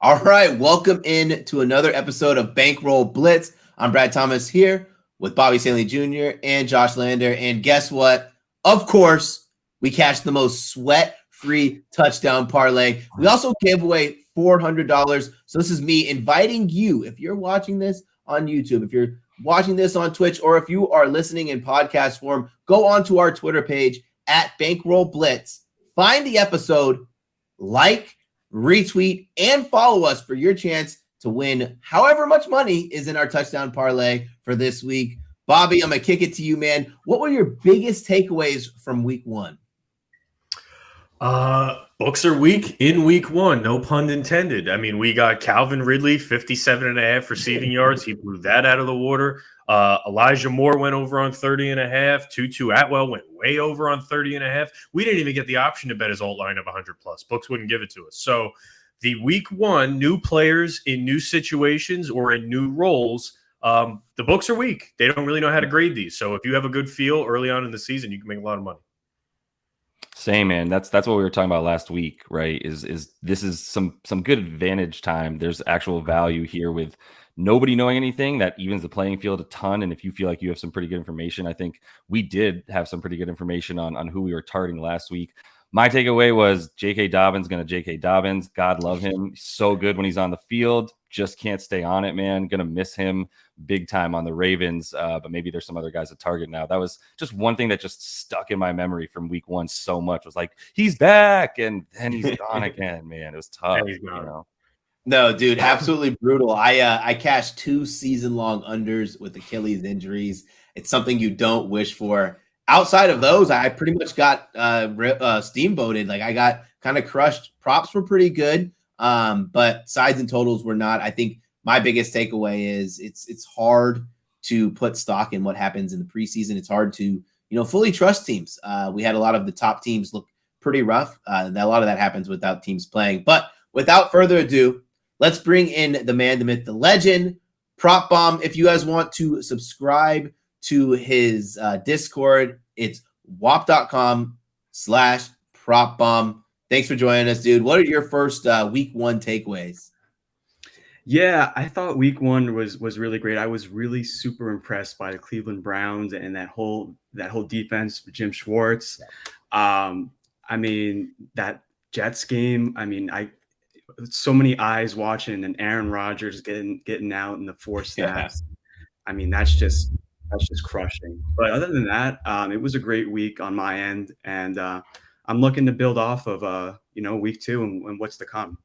All right, welcome in to another episode of Bankroll Blitz. I'm Brad Thomas here with Bobby Stanley Jr. and Josh Lander. And guess what? Of course, we cashed the most sweat-free touchdown parlay. We also gave away $400. So this is me inviting you, if you're watching this on YouTube, if you're watching this on Twitch, or if you are listening in podcast form, go onto our Twitter page at Bankroll Blitz. Find the episode, like, retweet, and follow us for your chance to win however much money is in our touchdown parlay for this week. Bobby, I'm going to kick it to you, man. What were your biggest takeaways from week one? Books are weak in week one, no pun intended. I mean, we got Calvin Ridley, 57.5 receiving yards. He blew that out of the water. Elijah Moore went over on 30.5. Tutu Atwell went way over on 30.5. We didn't even get the option to bet his alt line of 100 plus. Books wouldn't give it to us. So the week one, new players in new situations or in new roles, the books are weak. They don't really know how to grade these. So if you have a good feel early on in the season, you can make a lot of money. Same, man. That's what we were talking about last week, right? Is this is some good advantage time. There's actual value here with nobody knowing anything. That evens the playing field a ton. And if you feel like you have some pretty good information, I think we did have some pretty good information on who we were targeting last week. My takeaway was J.K. Dobbins going to J.K. Dobbins. God love him. He's so good when he's on the field. Just can't stay on it, man. Going to miss him big time on the Ravens. But maybe there's some other guys to target now. That was just one thing that just stuck in my memory from week one so much. It was like, he's back. And then he's gone again, man. It was tough. No, dude, absolutely brutal. I cashed 2 season-long unders with Achilles injuries. It's something you don't wish for. Outside of those, I pretty much got steamboated. Like I got kind of crushed. Props were pretty good, but sides and totals were not. I think my biggest takeaway is it's hard to put stock in what happens in the preseason. It's hard to fully trust teams. We had a lot of the top teams look pretty rough. A lot of that happens without teams playing. But without further ado, let's bring in the man, the myth, the legend, PropBomb. If you guys want to subscribe to his Discord, it's wap.com/PropBomb. Thanks for joining us, dude. What are your first week one takeaways? Yeah, I thought week one was really great. I was really super impressed by the Cleveland Browns and that whole defense with Jim Schwartz. I mean, that Jets game, I mean, so many eyes watching, and Aaron Rodgers getting out in the 4 snaps. Yeah. I mean, that's just crushing. But other than that, it was a great week on my end, and I'm looking to build off of week 2 and what's to come.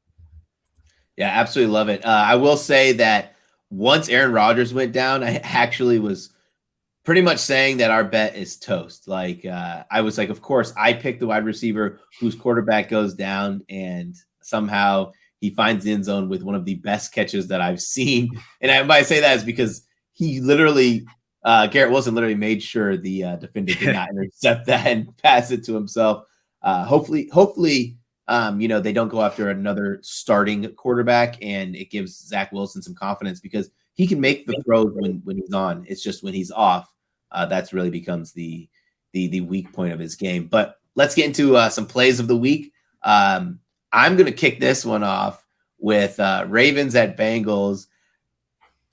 Yeah, absolutely love it. I will say that once Aaron Rodgers went down, I actually was pretty much saying that our bet is toast. Like I was like, of course, I picked the wide receiver whose quarterback goes down, and somehow he finds the end zone with one of the best catches that I've seen. And I might say that is because he literally Garrett Wilson literally made sure the defender did not intercept that and pass it to himself. Hopefully, they don't go after another starting quarterback, and it gives Zach Wilson some confidence because he can make the throws when he's on. It's just when he's off, that's really becomes the weak point of his game. But let's get into some plays of the week. I'm going to kick this one off with Ravens at Bengals.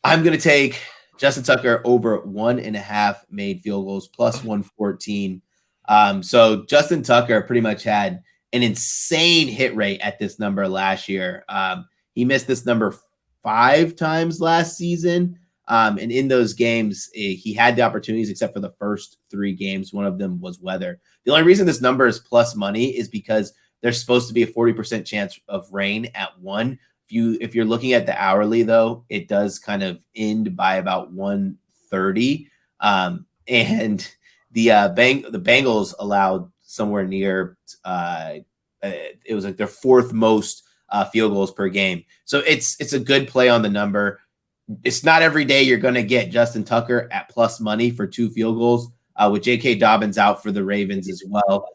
I'm going to take Justin Tucker over 1.5 made field goals plus 114. So Justin Tucker pretty much had an insane hit rate at this number last year. He missed this number 5 times last season. And in those games, he had the opportunities except for the first 3 games. One of them was weather. The only reason this number is plus money is because there's supposed to be a 40% chance of rain at 1. If you're looking at the hourly, though, it does kind of end by about 1:30. And the Bengals allowed somewhere near it was like their 4th most field goals per game. So it's a good play on the number. It's not every day you're going to get Justin Tucker at plus money for 2 field goals with J.K. Dobbins out for the Ravens as well.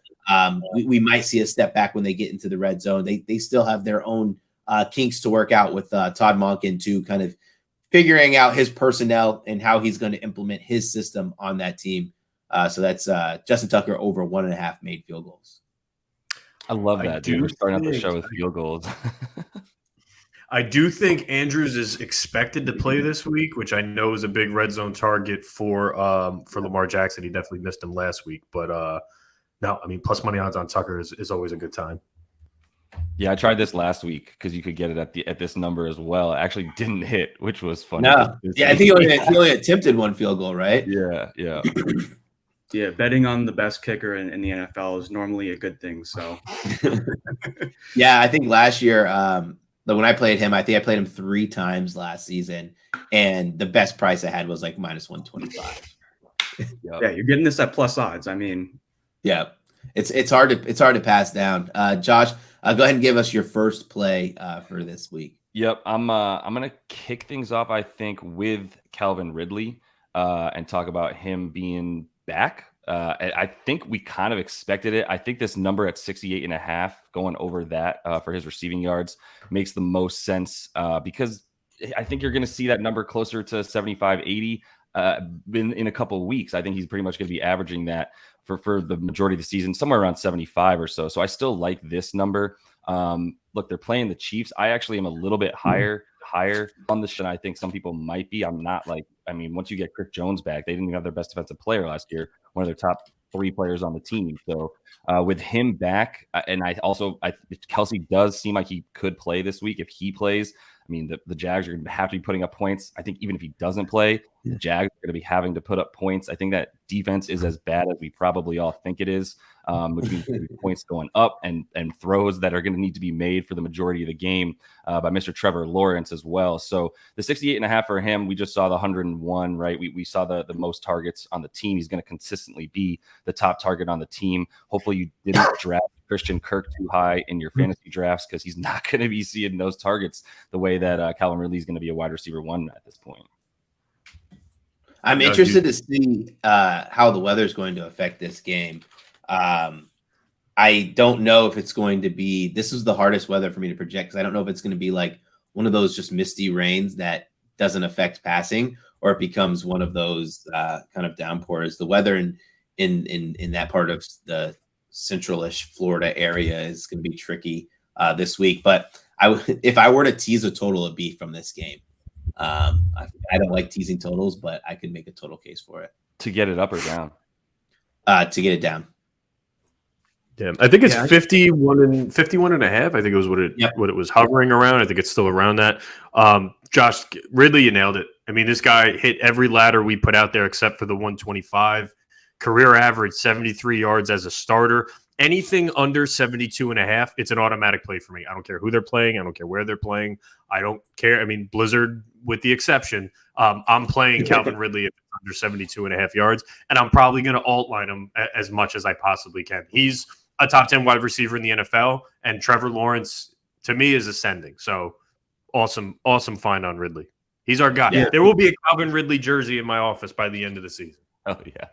We might see a step back when they get into the red zone. They still have their own kinks to work out with Todd Monken to kind of figuring out his personnel and how he's going to implement his system on that team. So that's Justin Tucker over 1.5 made field goals. I love that, dude. We're starting out the show with field goals. I do think Andrews is expected to play this week, which I know is a big red zone target for Lamar Jackson. He definitely missed him last week, but no, I mean, plus money odds on Tucker is always a good time. Yeah, I tried this last week because you could get it at this number as well. It actually didn't hit, which was funny. No, yeah, I think he only attempted one field goal, right? Yeah. Yeah, betting on the best kicker in the NFL is normally a good thing. So, yeah, I think last year, when I played him, I think I played him 3 times last season, and the best price I had was like minus 125. Yeah, you're getting this at plus odds. I mean, yeah, it's hard to pass down. Josh, go ahead and give us your first play for this week. Yep, I'm gonna kick things off, I think, with Calvin Ridley and talk about him being back. I think we kind of expected it. I think this number at 68.5, going over that for his receiving yards, makes the most sense because I think you're going to see that number closer to 75, 80 in a couple of weeks. I think he's pretty much going to be averaging that for the majority of the season, somewhere around 75 or so. So I still like this number. Look, they're playing the Chiefs. I actually am a little bit higher on this than I think some people might be. I'm not like, I mean, once you get Chris Jones back, they didn't even have their best defensive player last year, one of their top 3 players on the team. So with him back, and Kelsey does seem like he could play this week. If he plays, I mean, the Jags are going to have to be putting up points. I think even if he doesn't play, the Jags are going to be having to put up points. I think that defense is as bad as we probably all think it is, which means points going up and throws that are going to need to be made for the majority of the game by Mr. Trevor Lawrence as well. So the 68.5 for him, we just saw the 101, right? We saw the most targets on the team. He's going to consistently be the top target on the team. Hopefully you didn't draft Christian Kirk too high in your fantasy drafts because he's not going to be seeing those targets the way that Calvin Ridley is going to be a wide receiver 1 at this point. I'm interested to see how the weather is going to affect this game. I don't know if it's going to be, this is the hardest weather for me to project because I don't know if it's going to be like one of those just misty rains that doesn't affect passing, or it becomes one of those kind of downpours. The weather in that part of the central-ish Florida area is going to be tricky this week. But if I were to tease a total, it'd be from this game. I don't like teasing totals, but I could make a total case for it. To get it up or down? To get it down. Yeah, I think it's 51 and a half. I think it was what it was hovering around. I think it's still around that. Josh Ridley, you nailed it. I mean, this guy hit every ladder we put out there except for the 125. Career average 73 yards as a starter. Anything under 72 and a half, it's an automatic play for me. I don't care who they're playing. I don't care where they're playing. I don't care. I mean, Blizzard with the exception. I'm playing Calvin Ridley if it's under 72 and a half yards, and I'm probably going to alt line him as much as I possibly can. He's a top 10 wide receiver in the NFL, and Trevor Lawrence, to me, is ascending. So awesome find on Ridley. He's our guy. Yeah. There will be a Calvin Ridley jersey in my office by the end of the season. Oh, yeah.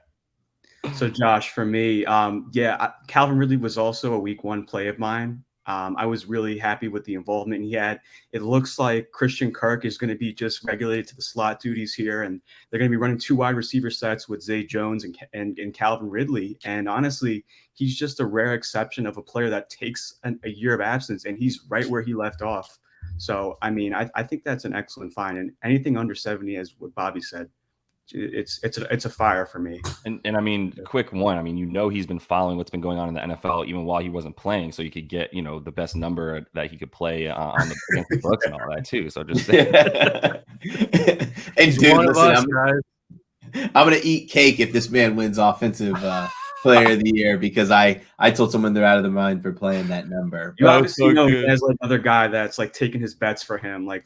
So, Josh, for me, Calvin Ridley was also a week 1 play of mine. I was really happy with the involvement he had. It looks like Christian Kirk is going to be just regulated to the slot duties here, and they're going to be running 2 wide receiver sets with Zay Jones and Calvin Ridley. And honestly, he's just a rare exception of a player that takes a year of absence, and he's right where he left off. So, I mean, I think that's an excellent find. And anything under 70, as what Bobby said, it's a fire for me. And I mean, quick one. I mean, he's been following what's been going on in the NFL even while he wasn't playing, so you could get the best number that he could play against the Bucs and all that too. So just and dude, listen, I'm gonna eat cake if this man wins offensive player of the year because I told someone they're out of their mind for playing that number. You obviously know there's like another guy that's like taking his bets for him. Like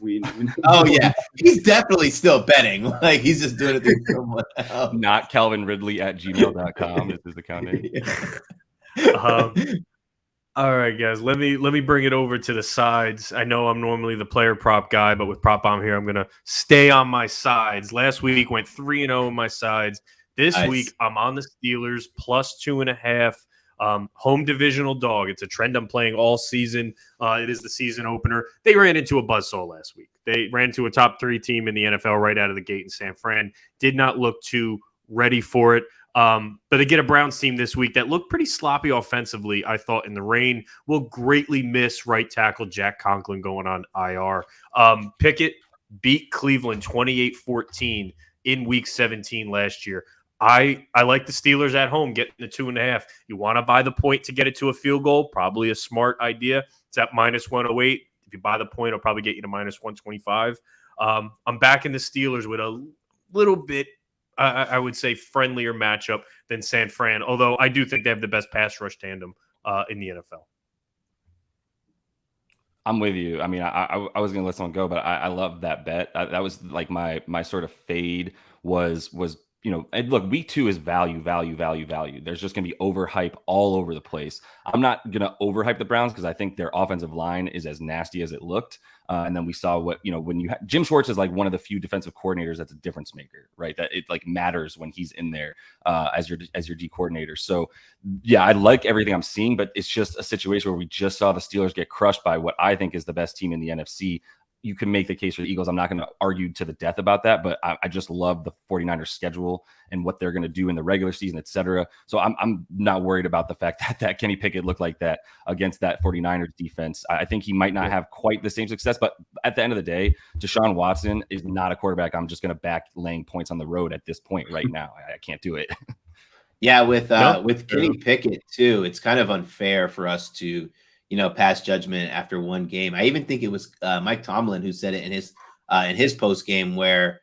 oh yeah, he's definitely still betting. Like he's just doing it through someone else. Not calvinridley@gmail.com is his account name. All right, guys. Let me bring it over to the sides. I know I'm normally the player prop guy, but with PropBomb here, I'm gonna stay on my sides. Last week went 3-0 on my sides. This week, I'm on the Steelers plus 2.5. Home divisional dog. It's a trend I'm playing all season. It is the season opener. They ran into a buzzsaw last week. They ran to a top 3 team in the NFL right out of the gate in San Fran. Did not look too ready for it. But to get a Browns team this week that looked pretty sloppy offensively, I thought, in the rain, will greatly miss right tackle Jack Conklin going on IR. Pickett beat Cleveland 28-14 in week 17 last year. I like the Steelers at home getting the 2.5. You want to buy the point to get it to a field goal, probably a smart idea. It's at -108. If you buy the point, it'll probably get you to -125. I'm backing the Steelers with a little bit, I would say, friendlier matchup than San Fran, although I do think they have the best pass rush tandem in the NFL. I'm with you. I mean, I was going to let someone go, but I love that bet. That was like my sort of fade was and look, week 2 is value. There's just going to be overhype all over the place. I'm not going to overhype the Browns because I think their offensive line is as nasty as it looked. And then we saw what, when Jim Schwartz is like one of the few defensive coordinators that's a difference maker, right? That it like matters when he's in there as your D coordinator. So yeah, I like everything I'm seeing, but it's just a situation where we just saw the Steelers get crushed by what I think is the best team in the NFC. You can make the case for the Eagles. I'm not going to argue to the death about that, but I just love the 49ers schedule and what they're going to do in the regular season, et cetera. So I'm not worried about the fact that Kenny Pickett looked like that against that 49ers defense. I think he might not have quite the same success, but at the end of the day, Deshaun Watson is not a quarterback I'm just going to back laying points on the road at this point right now. I can't do it. Yeah, with Kenny Pickett too, it's kind of unfair for us to pass judgment after one game. I even think it was Mike Tomlin who said it in his post game, where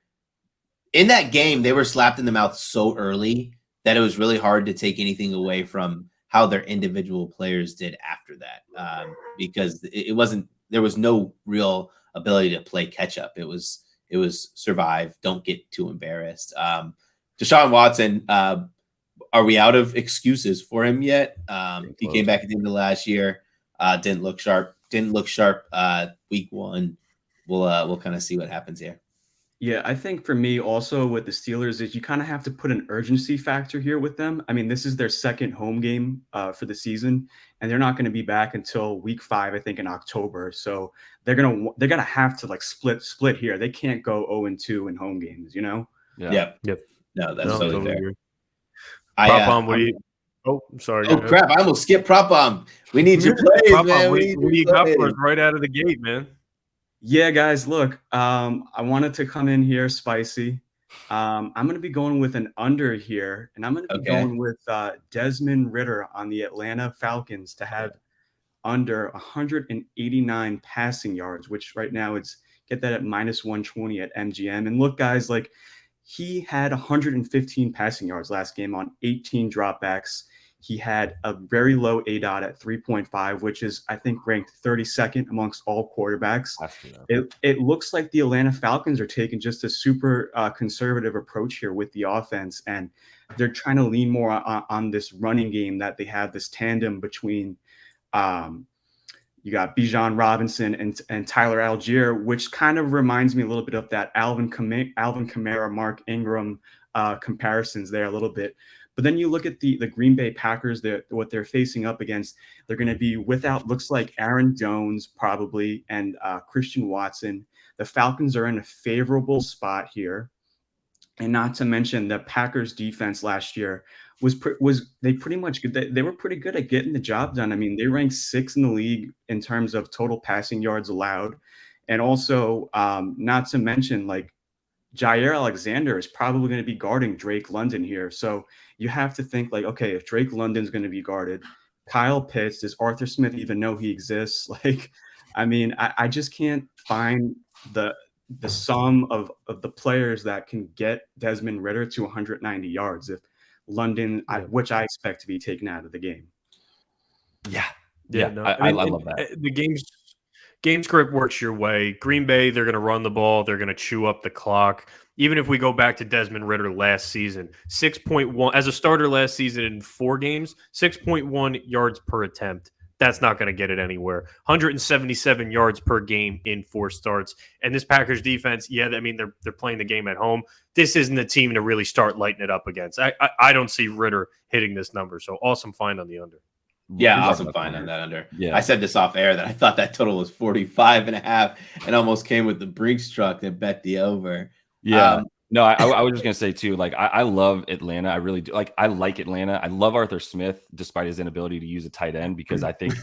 in that game they were slapped in the mouth so early that it was really hard to take anything away from how their individual players did after that, because there was no real ability to play catch up. It was survive, don't get too embarrassed. Deshaun Watson, are we out of excuses for him yet? He came back at the end of last year. Didn't look sharp. Week 1. We'll kind of see what happens here. Yeah, I think for me also with the Steelers is you kind of have to put an urgency factor here with them. I mean, this is their second home game for the season, and they're not going to be back until week 5, I think, in October. So they're gonna have to like split here. They can't go 0-2 in home games, Yeah. Yep. No, that's totally fair. Agree. PropBomb, what do you? Oh, I'm sorry. Oh crap! I almost skipped PropBomb. We need your plays, man. What do you got for us right out of the gate, man? Yeah, guys, look, I wanted to come in here spicy. I'm going to be going with an under here, and I'm going to be going with Desmond Ridder on the Atlanta Falcons to have under 189 passing yards, which right now get that at -120 at MGM. And look, guys, like he had 115 passing yards last game on 18 dropbacks. He had a very low ADOT at 3.5, which is, I think, ranked 32nd amongst all quarterbacks. It looks like the Atlanta Falcons are taking just a super conservative approach here with the offense, and they're trying to lean more on this running game that they have, this tandem between you got Bijan Robinson and Tyler Algier, which kind of reminds me a little bit of that Alvin Kamara, Mark Ingram comparisons there a little bit. But then you look at the Green Bay Packers, what they're facing up against. They're going to be without, looks like, Aaron Jones probably and Christian Watson. The Falcons are in a favorable spot here. And not to mention the Packers defense last year they pretty much good. They were pretty good at getting the job done. I mean, they ranked 6th in the league in terms of total passing yards allowed. And also, not to mention, like, Jair Alexander is probably going to be guarding Drake London here. So you have to think like, okay, if Drake London's going to be guarded, Kyle Pitts, does Arthur Smith even know he exists? Like, I mean, I just can't find the sum of the players that can get Desmond Ridder to 190 yards if London, which I expect to be taken out of the game. Yeah. No, I love that. The game script works your way. Green Bay, they're going to run the ball. They're going to chew up the clock. Even if we go back to Desmond Ridder last season, 6.1 as a starter last season in 4 games, 6.1 yards per attempt. That's not going to get it anywhere. 177 yards per game in 4 starts. And this Packers defense, I mean, they're playing the game at home. This isn't the team to really start lighting it up against. I don't see Ridder hitting this number. So awesome find on the under. Yeah, awesome find on that under. Yeah. I said this off air that I thought that total was 45.5 and almost came with the Brinks truck that bet the over. Yeah. No, I was just gonna say too. Like I love Atlanta. I really do. Like I like Atlanta. I love Arthur Smith, despite his inability to use a tight end, because I think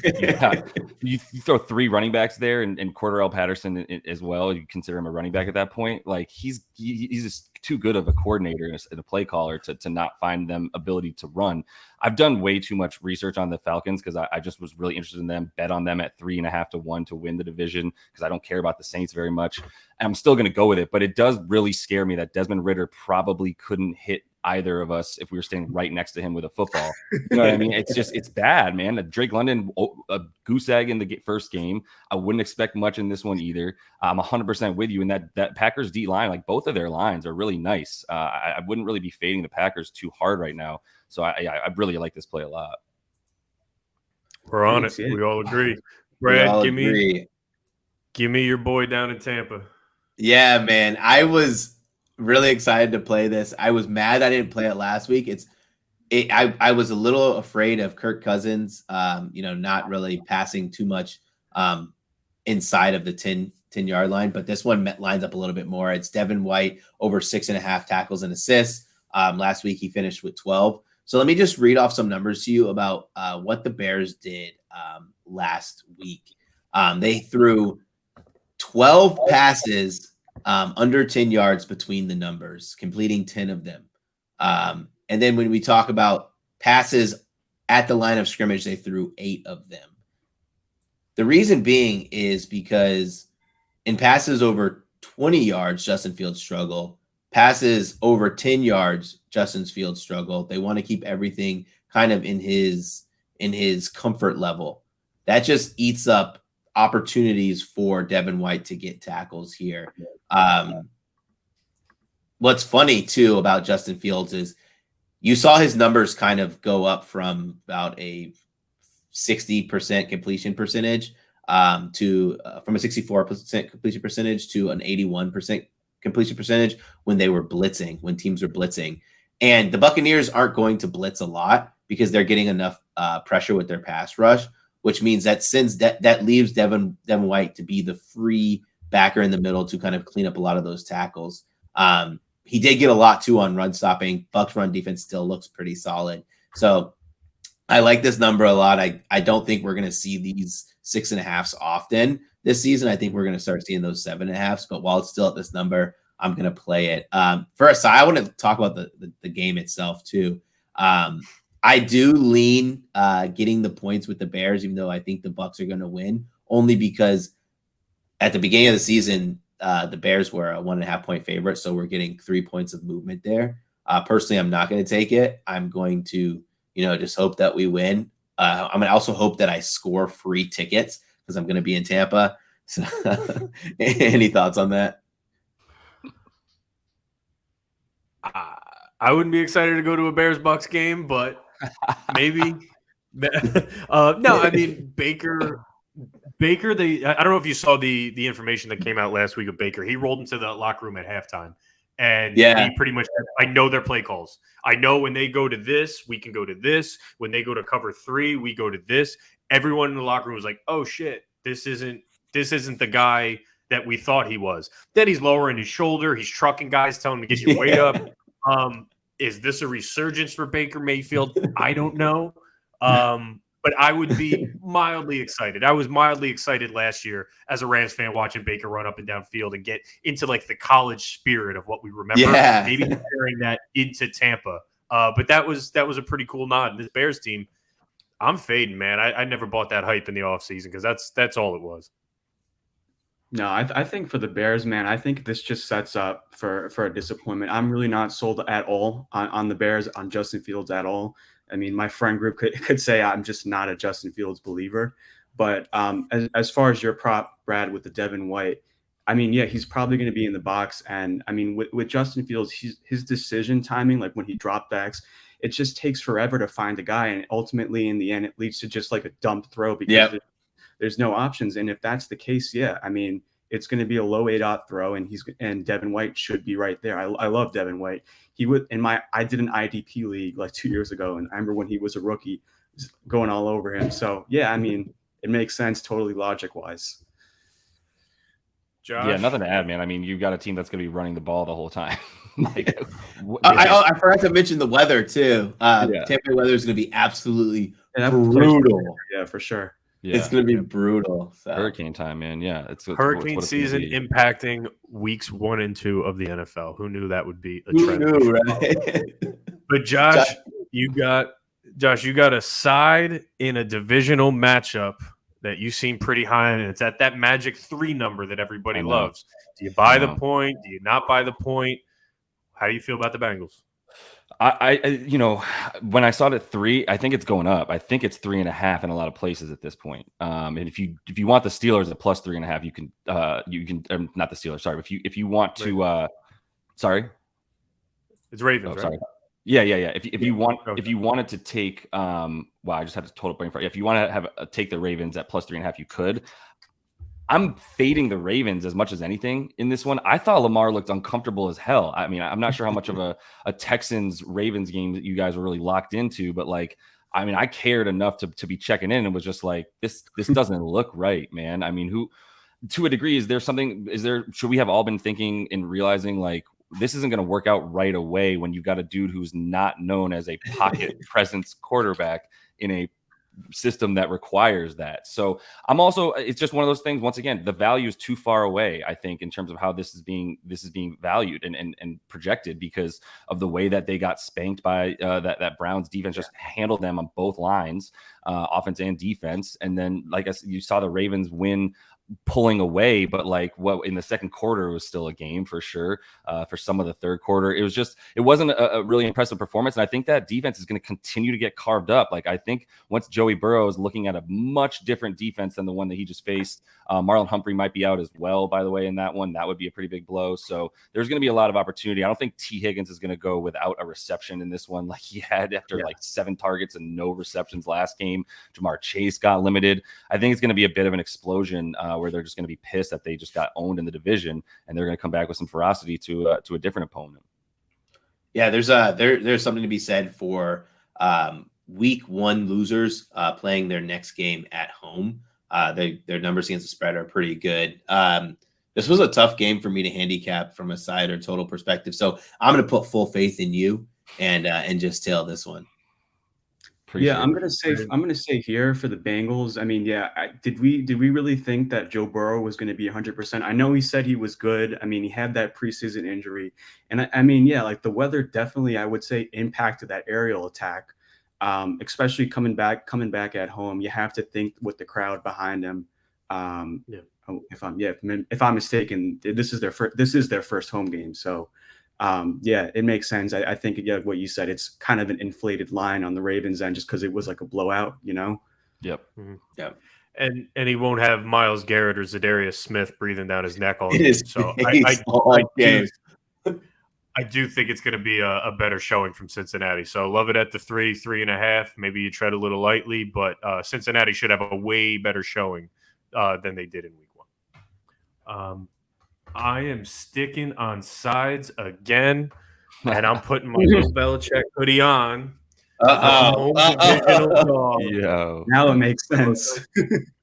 you throw 3 running backs there and Cordarrelle Patterson as well. You consider him a running back at that point. Like he's just too good of a coordinator and a play caller to not find them ability to run. I've done way too much research on the Falcons because I just was really interested in them. Bet on them at 3.5 to 1 to win the division because I don't care about the Saints very much. I'm still going to go with it, but it does really scare me that Desmond Ridder probably couldn't hit either of us if we were standing right next to him with a football. You know what I mean? It's bad, man. Drake London, a goose egg in the first game. I wouldn't expect much in this one either. I'm 100% with you. And that Packers D line, like both of their lines are really nice. I wouldn't really be fading the Packers too hard right now. So I really like this play a lot. We're on it. We all agree. Brad, give me your boy down in Tampa. Yeah, man. I was really excited to play this. I was mad I didn't play it last week. I was a little afraid of Kirk Cousins, not really passing too much inside of the 10-yard line, but this one lines up a little bit more. It's Devin White over 6.5 tackles and assists. Last week he finished with 12. So let me just read off some numbers to you about what the Bears did last week. They threw 12 passes under 10 yards between the numbers, completing 10 of them. And then when we talk about passes at the line of scrimmage, they threw 8 of them. The reason being is because in passes over 20 yards, Justin Fields struggle. Passes over 10 yards, Justin Fields struggle. They want to keep everything kind of in his comfort level. That just eats up opportunities for Devin White to get tackles here. What's funny too about Justin Fields is you saw his numbers kind of go up from about a 60% completion percentage to from a 64% completion percentage to an 81% completion percentage when they were blitzing, when teams were blitzing. And the Buccaneers aren't going to blitz a lot because they're getting enough pressure with their pass rush, which means that that leaves Devin White to be the free backer in the middle to kind of clean up a lot of those tackles. He did get a lot too on run stopping. Bucs run defense still looks pretty solid. So I like this number a lot. I don't think we're going to see these 6.5s often this season. I think we're going to start seeing those 7.5s, but while it's still at this number, I'm going to play it. First, I want to talk about the game itself too. I do lean getting the points with the Bears, even though I think the Bucs are going to win, only because at the beginning of the season, the Bears were a 1.5 point favorite. So we're getting 3 points of movement there. Personally, I'm not going to take it. I'm going to, just hope that we win. I'm going to also hope that I score free tickets because I'm going to be in Tampa. So any thoughts on that? I wouldn't be excited to go to a Bears-Bucs game, but maybe. No, I mean, Baker, I don't know if you saw the information that came out last week of Baker. He rolled into the locker room at halftime. And he pretty much said, I know their play calls. I know when they go to this, we can go to this. When they go to cover 3, we go to this. Everyone in the locker room was like, oh shit, this isn't the guy that we thought he was. Then he's lowering his shoulder. He's trucking guys, telling him to get your weight up. Is this a resurgence for Baker Mayfield? I don't know. But I would be mildly excited. I was mildly excited last year as a Rams fan watching Baker run up and down field and get into like the college spirit of what we remember. Yeah. Maybe carrying that into Tampa. But that was a pretty cool nod. This Bears team, I'm fading, man. I never bought that hype in the offseason because that's all it was. No, I think for the Bears, man, I think this just sets up for a disappointment. I'm really not sold at all on the Bears, on Justin Fields at all. I mean, my friend group could say I'm just not a Justin Fields believer. But as far as your prop, Brad, with the Devin White, I mean, yeah, he's probably going to be in the box. And I mean, with Justin Fields, his decision timing, like when he drop backs, it just takes forever to find a guy. And ultimately, in the end, it leads to just like a dump throw because there's no options. And if that's the case, yeah, I mean, it's going to be a low ADOT throw, and Devin White should be right there. I love Devin White. He would I did an IDP league like 2 years ago, and I remember when he was a rookie, going all over him. So yeah, I mean, it makes sense totally logic wise. Josh? Yeah, nothing to add, man. I mean, you've got a team that's going to be running the ball the whole time. Like, I forgot to mention the weather too. Yeah. Tampa Bay weather is going to be absolutely Yeah, brutal. Yeah, for sure. Yeah. It's going to be brutal. So. Hurricane time, man. Yeah, it's Hurricane what it's season gonna be. impacting weeks 1 and 2 of the NFL. Who knew that would be a Who trend? knew, right? But Josh, you got a side in a divisional matchup that you seem pretty high on, and it's at that magic 3 number that everybody loves. Do you buy the point? Do you not buy the point? How do you feel about the Bengals? I you know, when I saw it at 3, I think it's going up. I think it's 3.5 in a lot of places at this point. And if you want the Steelers at plus 3.5, you can not the Steelers. Sorry, if you want to, sorry, it's Ravens. Oh, right? sorry. Yeah. If you wanted to take, wow, I just had a total brain fart. If you want to have take the Ravens at plus 3.5, you could. I'm fading the Ravens as much as anything in this one. I thought Lamar looked uncomfortable as hell. I mean, I'm not sure how much of a Texans-Ravens game that you guys were really locked into, but like, I mean, I cared enough to be checking in and was just like, this doesn't look right, man. I mean, to a degree, should we have all been thinking and realizing like, this isn't going to work out right away when you've got a dude who's not known as a pocket presence quarterback in a system that requires that. So it's just one of those things. Once again, the value is too far away, I think, in terms of how this is being valued and projected because of the way that they got spanked by that Browns defense just handled them on both lines, offense and defense. And then, like you saw the Ravens win pulling away, but like what in the second quarter was still a game for sure. For some of the third quarter, it wasn't a really impressive performance. And I think that defense is going to continue to get carved up. Like I think once Joey Burrow is looking at a much different defense than the one that he just faced, Marlon Humphrey might be out as well, by the way, in that one. That would be a pretty big blow. So there's going to be a lot of opportunity. I don't think T. Higgins is going to go without a reception in this one like he had after like 7 targets and no receptions last game. Jamar Chase got limited. I think it's going to be a bit of an explosion where they're just going to be pissed that they just got owned in the division, and they're going to come back with some ferocity to a different opponent. Yeah, there's something to be said for week 1 losers playing their next game at home. Their numbers against the spread are pretty good. This was a tough game for me to handicap from a side or total perspective, so I'm going to put full faith in you and just tail this one. I'm gonna say here for the Bengals. I mean, did we really think that Joe Burrow was going to be 100%? I know he said he was good. I mean, he had that preseason injury, and I mean, like the weather definitely, I would say, impacted that aerial attack, especially coming back at home. You have to think with the crowd behind him. If I'm mistaken, this is their first home game, so. It makes sense. I think what you said, it's kind of an inflated line on the Ravens end just because it was like a blowout, you know? Yep. Mm-hmm. Yep. And he won't have Myles Garrett or Zadarius Smith breathing down his neck all game. So I do think it's going to be a better showing from Cincinnati. So love it at the 3.5. Maybe you tread a little lightly, but Cincinnati should have a way better showing than they did in week 1. I am sticking on sides again, and I'm putting my Bill Belichick hoodie on. Now it makes sense.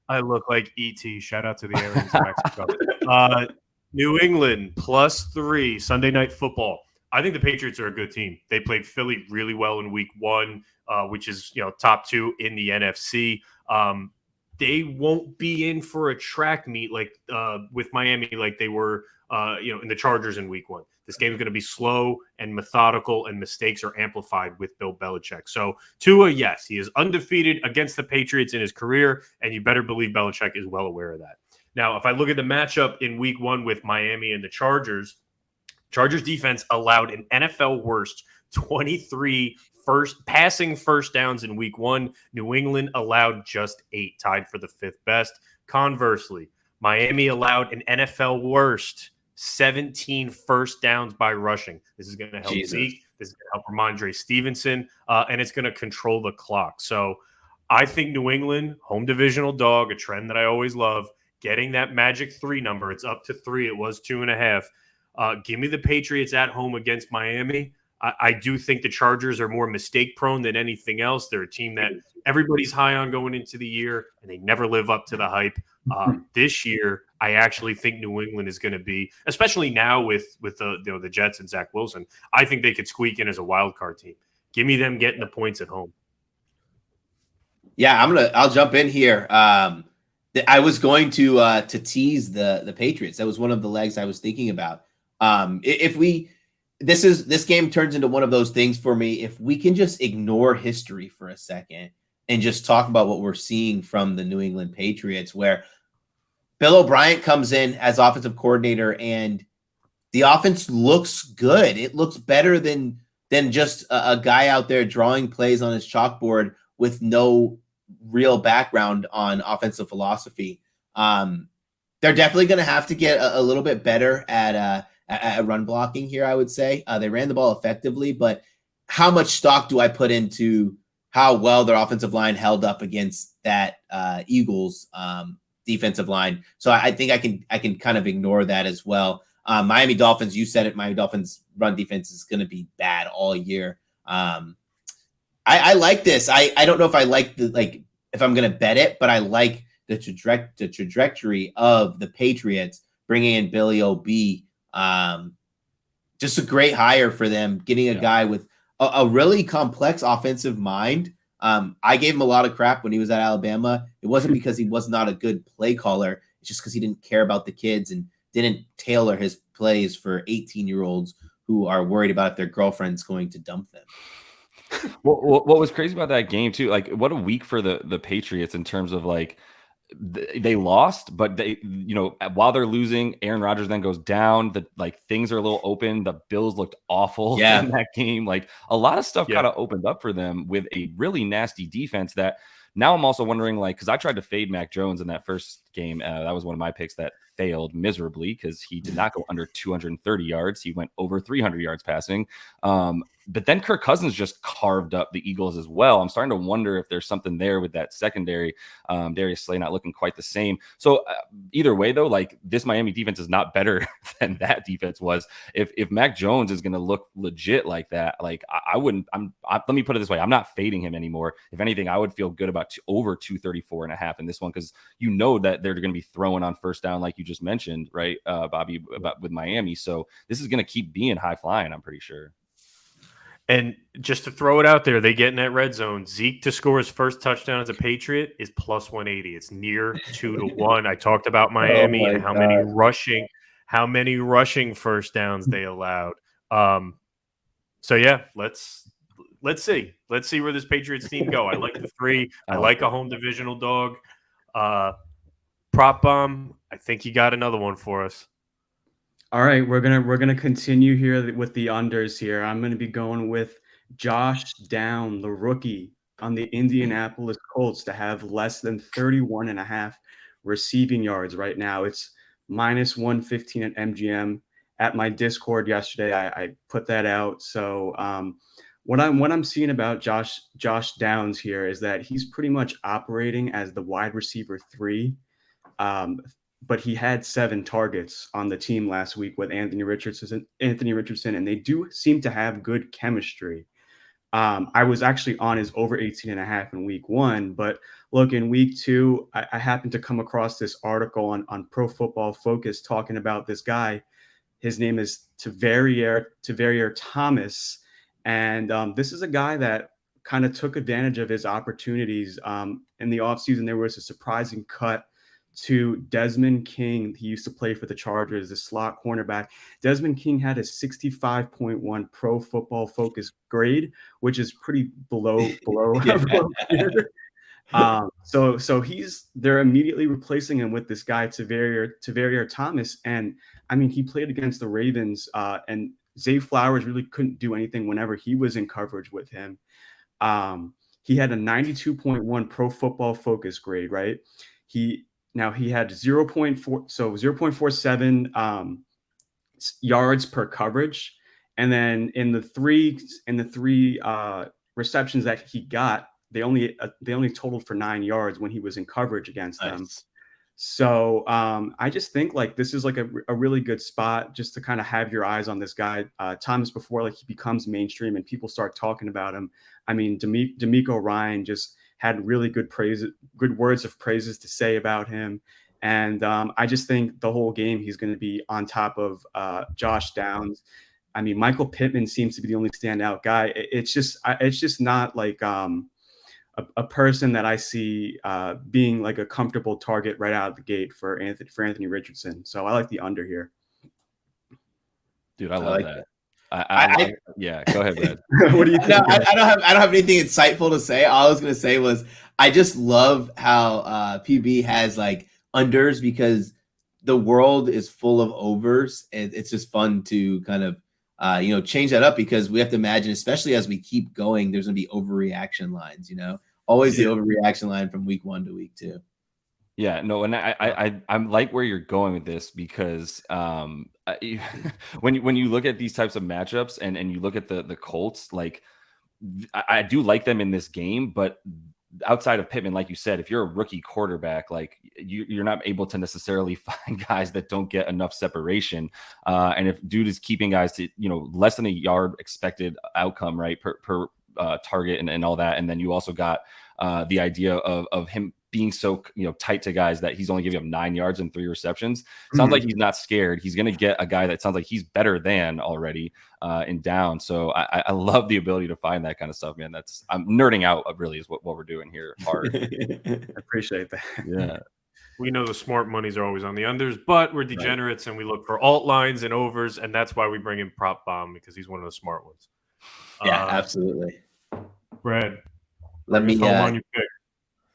I look like E.T. Shout out to the aliens in Mexico. New England +3 Sunday Night Football. I think the Patriots are a good team. They played Philly really well in week 1, which is top 2 in the NFC. They won't be in for a track meet like with Miami, like they were, in the Chargers in week 1. This game is going to be slow and methodical, and mistakes are amplified with Bill Belichick. So Tua, yes, he is undefeated against the Patriots in his career, and you better believe Belichick is well aware of that. Now, if I look at the matchup in week 1 with Miami and the Chargers defense allowed an NFL worst 23 passing first downs in week 1. New England allowed just 8, tied for the 5th best. Conversely, Miami allowed an NFL worst 17 first downs by rushing. This is going to help Zeke. This is going to help Ramondre Stevenson, and it's going to control the clock. So I think New England, home divisional dog, a trend that I always love, getting that magic 3 number. It's up to 3. It was 2.5. Give me the Patriots at home against Miami. I do think the Chargers are more mistake prone than anything else. They're a team that everybody's high on going into the year, and they never live up to the hype. This year, I actually think New England is going to be, especially now with the Jets and Zach Wilson, I think they could squeak in as a wild card team. Give me them getting the points at home. Yeah, I'll jump in here. I was going to tease the Patriots. That was one of the legs I was thinking about. This game turns into one of those things for me. If we can just ignore history for a second and just talk about what we're seeing from the New England Patriots, where Bill O'Brien comes in as offensive coordinator and the offense looks good. It looks better than just a guy out there drawing plays on his chalkboard with no real background on offensive philosophy. They're definitely going to have to get a little bit better at run blocking here, I would say. They ran the ball effectively, but how much stock do I put into how well their offensive line held up against that Eagles defensive line? So I think I can kind of ignore that as well. Miami Dolphins, you said it, Miami Dolphins run defense is going to be bad all year. I like this. I don't know if I like if I'm going to bet it, but I like the trajectory of the Patriots bringing in Billy O.B. Just a great hire for them, getting a guy with a really complex offensive mind. I gave him a lot of crap when he was at Alabama. It wasn't because he was not a good play caller. It's just because he didn't care about the kids and didn't tailor his plays for 18-year-olds who are worried about if their girlfriend's going to dump them. What was crazy about that game too, like what a week for the Patriots in terms of like they lost, but they, while they're losing, Aaron Rodgers then goes down. Things are a little open. The Bills looked awful in that game. Like a lot of stuff kind of opened up for them with a really nasty defense that now I'm also wondering, because I tried to fade Mac Jones in that first game. That was one of my picks that failed miserably because he did not go under 230 yards. He went over 300 yards passing. But then Kirk Cousins just carved up the Eagles as well. I'm starting to wonder if there's something there with that secondary. Darius Slay not looking quite the same. So either way, though, this Miami defense is not better than that defense was. If Mac Jones is going to look legit like that, I wouldn't. Let me put it this way: I'm not fading him anymore. If anything, I would feel good about over 234.5 in this one because that they're going to be throwing on first down, like you just mentioned, right, Bobby, with Miami. So this is going to keep being high flying, I'm pretty sure. And just to throw it out there, they get in that red zone. Zeke to score his first touchdown as a Patriot is plus 180. It's near 2-1. I talked about Miami and how many rushing first downs they allowed. So yeah, let's see. Let's see where this Patriots team go. I like the 3. I like a home divisional dog. PropBomb, I think you got another one for us. All right, we're gonna continue here with the unders here. I'm gonna be going with Josh Down, the rookie on the Indianapolis Colts, to have less than 31.5 receiving yards right now. It's minus 115 at MGM. At my Discord yesterday, I put that out. So what I'm seeing about Josh Downs here is that he's pretty much operating as the wide receiver 3. But he had 7 targets on the team last week with Anthony Richardson, and they do seem to have good chemistry. I was actually on his over 18.5 in week 1, but look, in week 2, I happened to come across this article on Pro Football Focus talking about this guy. His name is Tavarier Thomas, and this is a guy that kind of took advantage of his opportunities. In the offseason, there was a surprising cut to Desmond King. He used to play for the Chargers, the slot cornerback. Desmond King had a 65.1 Pro Football Focus grade, which is pretty below. So they're immediately replacing him with this guy Tavarier Thomas, and I mean he played against the Ravens, and Zay Flowers really couldn't do anything whenever he was in coverage with him. He had a 92.1 Pro Football Focus grade, right? He had 0.47 yards per coverage, and then in the three receptions that he got, they only totaled for 9 yards when he was in coverage against them. So I just think like this is like a really good spot just to kind of have your eyes on this guy. Thomas, before like he becomes mainstream and people start talking about him. I mean, D'Amico Ryan just had really good words of praises to say about him. And I just think the whole game he's going to be on top of Josh Downs. I mean, Michael Pittman seems to be the only standout guy. It's just not like a person that I see being like a comfortable target right out of the gate for Anthony Richardson. So I like the under here. Dude, I love that. Yeah, go ahead, Brad. What do you think? No, I don't have anything insightful to say. All I was gonna say was I just love how PB has like unders because the world is full of overs, and it's just fun to kind of change that up because we have to imagine, especially as we keep going, there's gonna be overreaction lines. Always the overreaction line from week 1 to week 2. Yeah, no, and I'm like where you're going with this because when you look at these types of matchups and you look at the Colts, like I do like them in this game, but outside of Pittman, like you said, if you're a rookie quarterback, like you're not able to necessarily find guys that don't get enough separation. And if dude is keeping guys to less than a yard expected outcome, right, per target and all that, and then you also got the idea of him being so tight to guys that he's only giving up 9 yards and 3 receptions. Sounds like he's not scared. He's going to get a guy that sounds like he's better than already in down. So I love the ability to find that kind of stuff, man. I'm nerding out really is what we're doing here. Hard. I appreciate that. Yeah. We know the smart monies are always on the unders, but we're degenerates and we look for alt lines and overs, and that's why we bring in PropBomb because he's one of the smart ones. Yeah, absolutely. Brad, let me on your pick.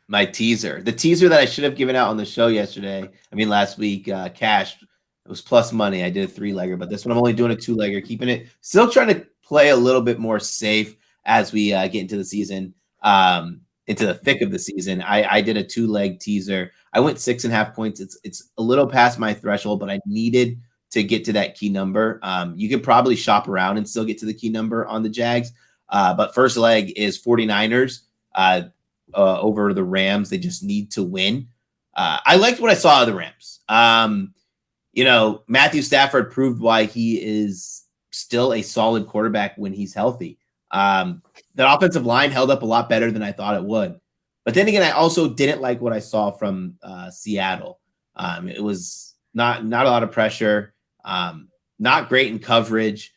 My teaser. The teaser that I should have given out on the show last week, cash. It was plus money. I did a 3-legger, but this one I'm only doing a 2-legger, keeping it. Still trying to play a little bit more safe as we get into the season, into the thick of the season. I did a 2-leg teaser. I went 6.5 points. It's a little past my threshold, but I needed to get to that key number. You could probably shop around and still get to the key number on the Jags. But first leg is 49ers. Over the Rams. They just need to win. I liked what I saw of the Rams. Matthew Stafford proved why he is still a solid quarterback when he's healthy. The offensive line held up a lot better than I thought it would. But then again, I also didn't like what I saw from Seattle. It was not a lot of pressure, not great in coverage.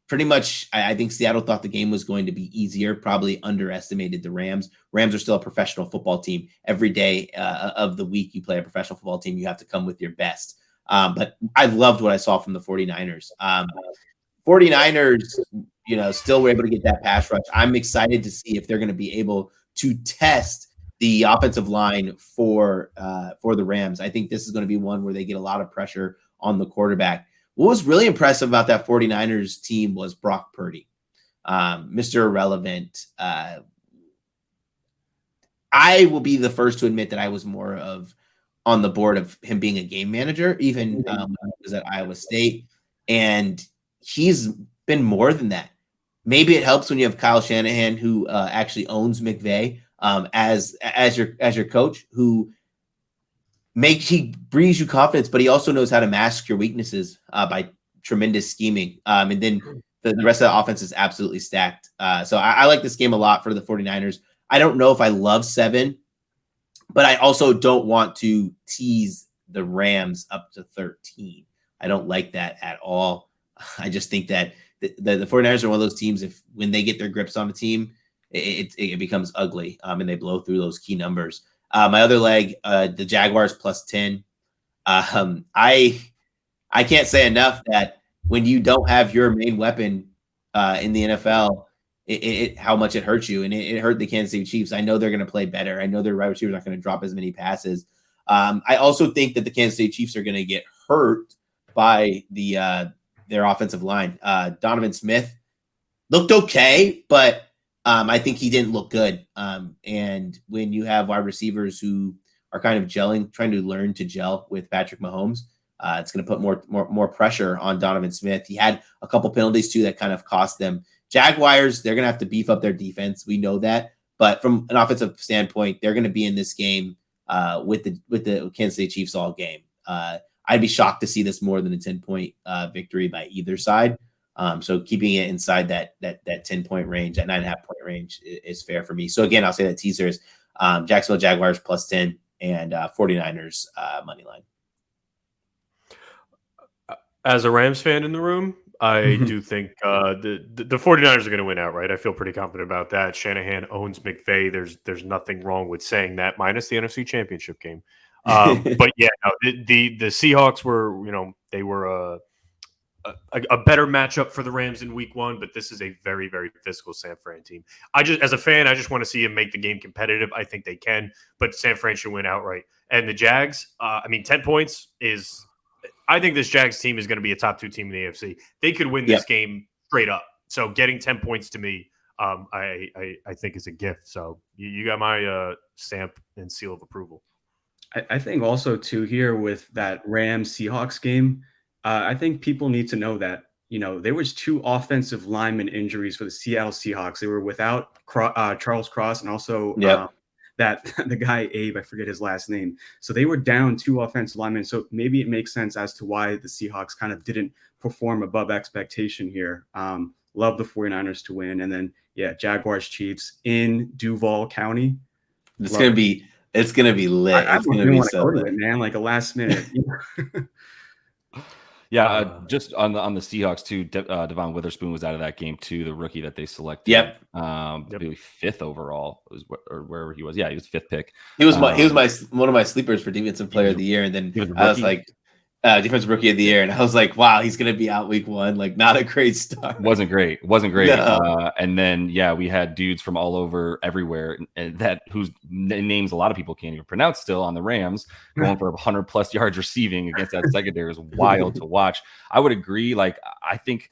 Pretty much, I think Seattle thought the game was going to be easier, probably underestimated the Rams. Rams are still a professional football team. Every day of the week you play a professional football team, you have to come with your best. But I loved what I saw from the 49ers. 49ers, still were able to get that pass rush. I'm excited to see if they're going to be able to test the offensive line for the Rams. I think this is going to be one where they get a lot of pressure on the quarterback. What was really impressive about that 49ers team was Brock Purdy, Mr. Irrelevant. I will be the first to admit that I was more of on the board of him being a game manager, even when I was at Iowa State. And he's been more than that. Maybe it helps when you have Kyle Shanahan, who actually owns McVay as your coach, who he breathes you confidence, but he also knows how to mask your weaknesses by tremendous scheming. And then the rest of the offense is absolutely stacked. So I like this game a lot for the 49ers. I don't know if I love 7, but I also don't want to tease the Rams up to 13. I don't like that at all. I just think that the 49ers are one of those teams, when they get their grips on the team, it becomes ugly and they blow through those key numbers. My other leg, the Jaguars plus 10. I can't say enough that when you don't have your main weapon in the NFL, how much it hurts you. And it hurt the Kansas City Chiefs. I know they're going to play better. I know their wide receivers aren't going to drop as many passes. I also think that the Kansas City Chiefs are going to get hurt by their offensive line. Donovan Smith looked okay, but I think he didn't look good. And when you have wide receivers who are kind of gelling, trying to learn to gel with Patrick Mahomes, it's going to put more pressure on Donovan Smith. He had a couple penalties too that kind of cost them. Jaguars, they're going to have to beef up their defense. We know that. But from an offensive standpoint, they're going to be in this game with the Kansas City Chiefs all game. I'd be shocked to see this more than a 10-point victory by either side. So keeping it inside that 10-point range, that 9.5-point range is fair for me. So again, I'll say that teaser is Jacksonville Jaguars plus 10 and 49ers money line. As a Rams fan in the room, I do think the 49ers are going to win outright. I feel pretty confident about that. Shanahan owns McVay. There's nothing wrong with saying that, minus the NFC Championship game. But yeah, no, the Seahawks were, they were a better matchup for the Rams in week 1, but this is a very, very physical San Fran team. As a fan, I just want to see them make the game competitive. I think they can, but San Fran should win outright. And the Jags, 10 points is, I think this Jags team is going to be a top 2 team in the AFC. They could win this game straight up. So getting 10 points to me, I think is a gift. So you got my stamp and seal of approval. I think also too here with that Rams Seahawks game, I think people need to know that, there was 2 offensive lineman injuries for the Seattle Seahawks. They were without Charles Cross and also the guy Abe, I forget his last name. So they were down 2 offensive linemen. So maybe it makes sense as to why the Seahawks kind of didn't perform above expectation here. Love the 49ers to win. And then, Jaguars Chiefs in Duval County. It's going to be lit. It's going to be so lit, man. Like a last minute. Just on the Seahawks too. Devon Witherspoon was out of that game too. The rookie that they selected. Yep. I believe 5th overall or wherever he was. Yeah, he was 5th pick. He was one of my sleepers for defensive player of the year, and then I was like, defensive rookie of the year, and I was like, wow, he's going to be out week 1. Like, not a great start. Wasn't great. No. And then we had dudes from all over everywhere, and whose names a lot of people can't even pronounce still on the Rams, going for 100+ yards receiving against that secondary is wild to watch. I would agree. Like, I think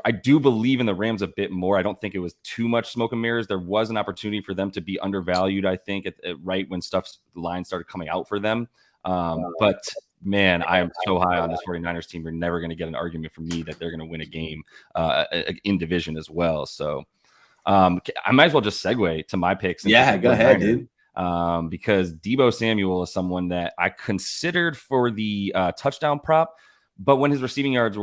I do believe in the Rams a bit more. I don't think it was too much smoke and mirrors. There was an opportunity for them to be undervalued, I think, at right when line started coming out for them. But man, I am so high on this 49ers team. You're never going to get an argument from me that they're going to win a game in division as well. So I might as well just segue to my picks. Go ahead, dude. Because Deebo Samuel is someone that I considered for the touchdown prop. But when his receiving yards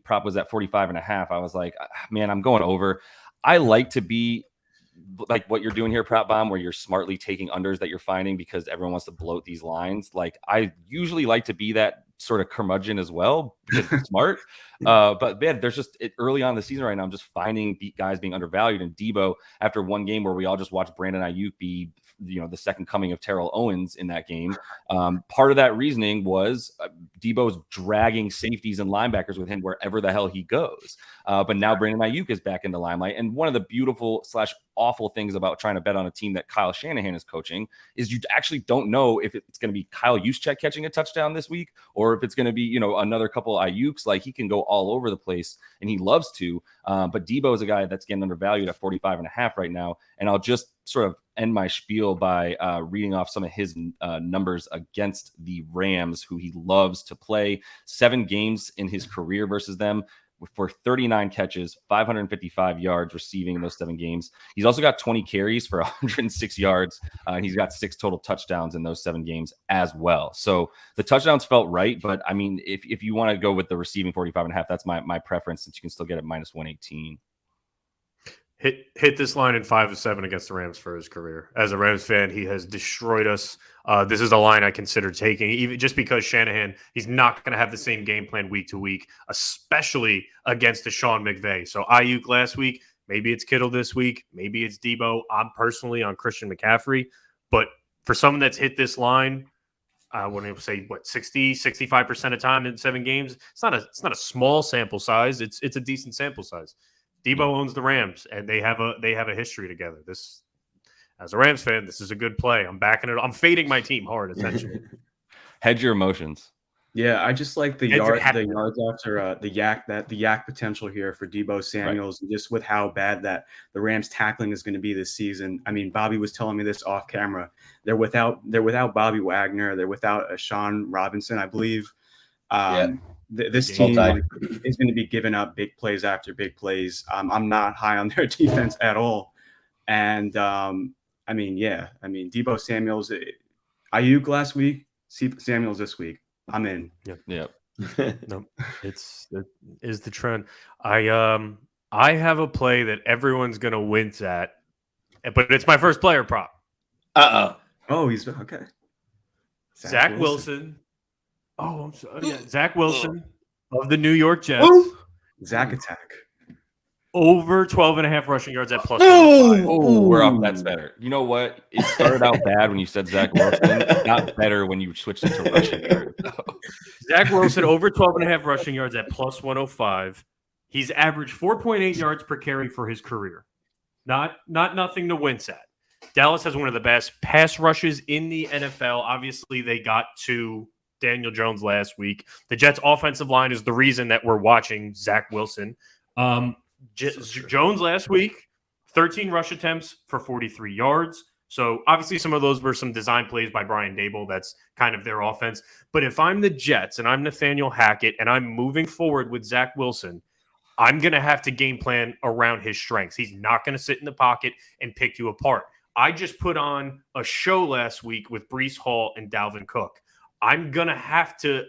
prop was at 45.5, I was like, man, I'm going over. I like to be like what you're doing here, PropBomb, where you're smartly taking unders that you're finding because everyone wants to bloat these lines. Like, I usually like to be that sort of curmudgeon as well because it's smart. But man, there's just early on in the season right now, I'm just finding guys being undervalued. And Deebo, after one game where we all just watched Brandon Ayuk be the second coming of Terrell Owens in that game. Part of that reasoning was Deebo's dragging safeties and linebackers with him wherever the hell he goes. But now Brandon Ayuk is back in the limelight. And one of the beautiful / awful things about trying to bet on a team that Kyle Shanahan is coaching is you actually don't know if it's going to be Kyle Juszczyk catching a touchdown this week or if it's going to be, another couple Ayuks. Like, he can go all over the place and he loves to. But Deebo is a guy that's getting undervalued at 45.5 right now. And I'll just sort of end my spiel by reading off some of his numbers against the Rams, who he loves to play. 7 games in his career versus them for 39 catches, 555 yards receiving in those 7 games. He's also got 20 carries for 106 yards. And he's got 6 total touchdowns in those 7 games as well. So the touchdowns felt right. But I mean, if you want to go with the receiving 45.5, that's my preference, since you can still get it minus 118. Hit this line in 5 of 7 against the Rams for his career. As a Rams fan, he has destroyed us. This is a line I consider taking, even just because Shanahan, he's not going to have the same game plan week to week, especially against the Sean McVay. So Ayuk last week, maybe it's Kittle this week, maybe it's Deebo. I'm personally on Christian McCaffrey. But for someone that's hit this line, I wouldn't say 65% of time in 7 games. It's not a small sample size. It's a decent sample size. Deebo owns the Rams, and they have a history together. This, as a Rams fan, this is a good play. I'm backing it. I'm fading my team hard, essentially. Hedge your emotions. Yeah, I just like the yards after the yak potential here for Deebo Samuels, and just with how bad that the Rams tackling is going to be this season. I mean, Bobby was telling me this off camera. They're without Bobby Wagner. They're without Sean Robinson, I believe. This team is going to be giving up big plays after big plays. I'm not high on their defense at all. And Deebo Samuels, Ayuk last week, Samuel's this week. I'm in. Yep. No, it is the trend. I have a play that everyone's gonna wince at, but it's my first player prop. Oh, he's okay. Zach Wilson. Oh, I'm sorry. Yeah, Zach Wilson of the New York Jets. Ooh. Zach attack. Over 12.5 rushing yards at plus. Oh, we're off. That's better. You know what? It started out bad when you said Zach Wilson. It got better when you switched it to rushing yards. Zach Wilson over 12.5 rushing yards at plus 105. He's averaged 4.8 yards per carry for his career. Not nothing to wince at. Dallas has one of the best pass rushes in the NFL. Obviously, they got to Daniel Jones last week. The Jets' offensive line is the reason that we're watching Zach Wilson. Jones last week, 13 rush attempts for 43 yards. So obviously some of those were some design plays by Brian Daboll. That's kind of their offense. But if I'm the Jets and I'm Nathaniel Hackett and I'm moving forward with Zach Wilson, I'm going to have to game plan around his strengths. He's not going to sit in the pocket and pick you apart. I just put on a show last week with Breece Hall and Dalvin Cook. I'm going to have to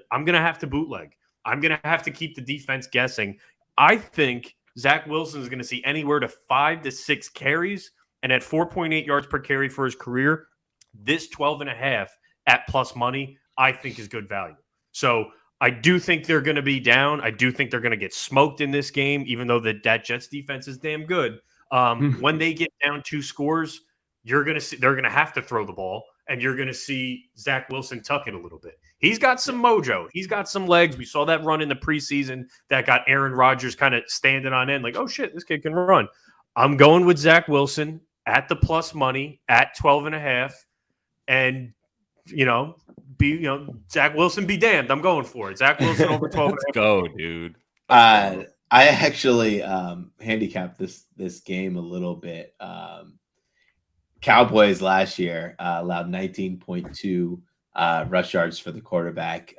bootleg. I'm going to have to keep the defense guessing. I think Zach Wilson is going to see anywhere to 5 to 6 carries, and at 4.8 yards per carry for his career, this 12.5 at plus money, I think is good value. So I do think they're going to be down. I do think they're going to get smoked in this game, even though that Jets defense is damn good. When they get down 2 scores, they're going to have to throw the ball, and you're going to see Zach Wilson tuck it a little bit. He's got some mojo. He's got some legs. We saw that run in the preseason that got Aaron Rodgers kind of standing on end like, oh, shit, this kid can run. I'm going with Zach Wilson at the plus money at 12.5. And, Zach Wilson be damned. I'm going for it. Zach Wilson over 12.5. Let's go, dude. I actually handicapped this game a little bit. Cowboys last year allowed 19.2 rush yards for the quarterback,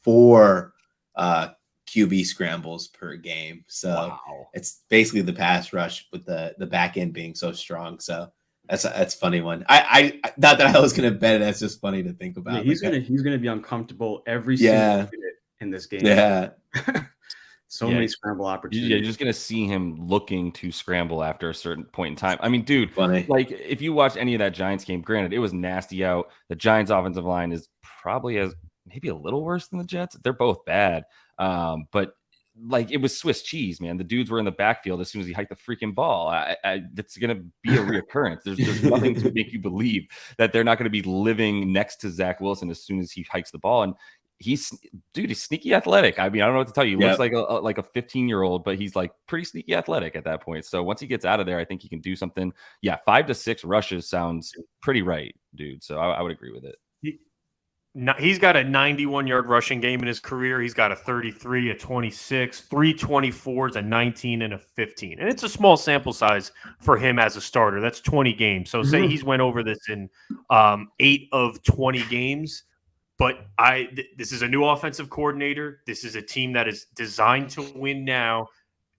4 QB scrambles per game. So It's basically the pass rush with the back end being so strong. So that's a funny one. I not that I was going to bet it. That's just funny to think about. Yeah, he's gonna be uncomfortable every single minute in this game. Yeah. Many scramble opportunities. You're just going to see him looking to scramble after a certain point in time. I mean, dude, funny. Like if you watch any of that Giants game, granted, it was nasty out. The Giants offensive line is probably maybe a little worse than the Jets. They're both bad. But like it was Swiss cheese, man. The dudes were in the backfield as soon as he hiked the freaking ball. It's going to be a reoccurrence. There's nothing to make you believe that they're not going to be living next to Zach Wilson as soon as he hikes the ball. And he's sneaky athletic. I mean, I don't know what to tell you. He looks like a 15-year-old, but he's like pretty sneaky athletic at that point. So once he gets out of there, I think he can do something. Yeah, 5 to 6 rushes sounds pretty right, dude. So I would agree with it. He's got a 91-yard rushing game in his career. He's got a 33, a 26, 3 24s, a 19, and a 15. And it's a small sample size for him as a starter. That's 20 games. So say he's went over this in 8 of 20 games. But this is a new offensive coordinator. This is a team that is designed to win now.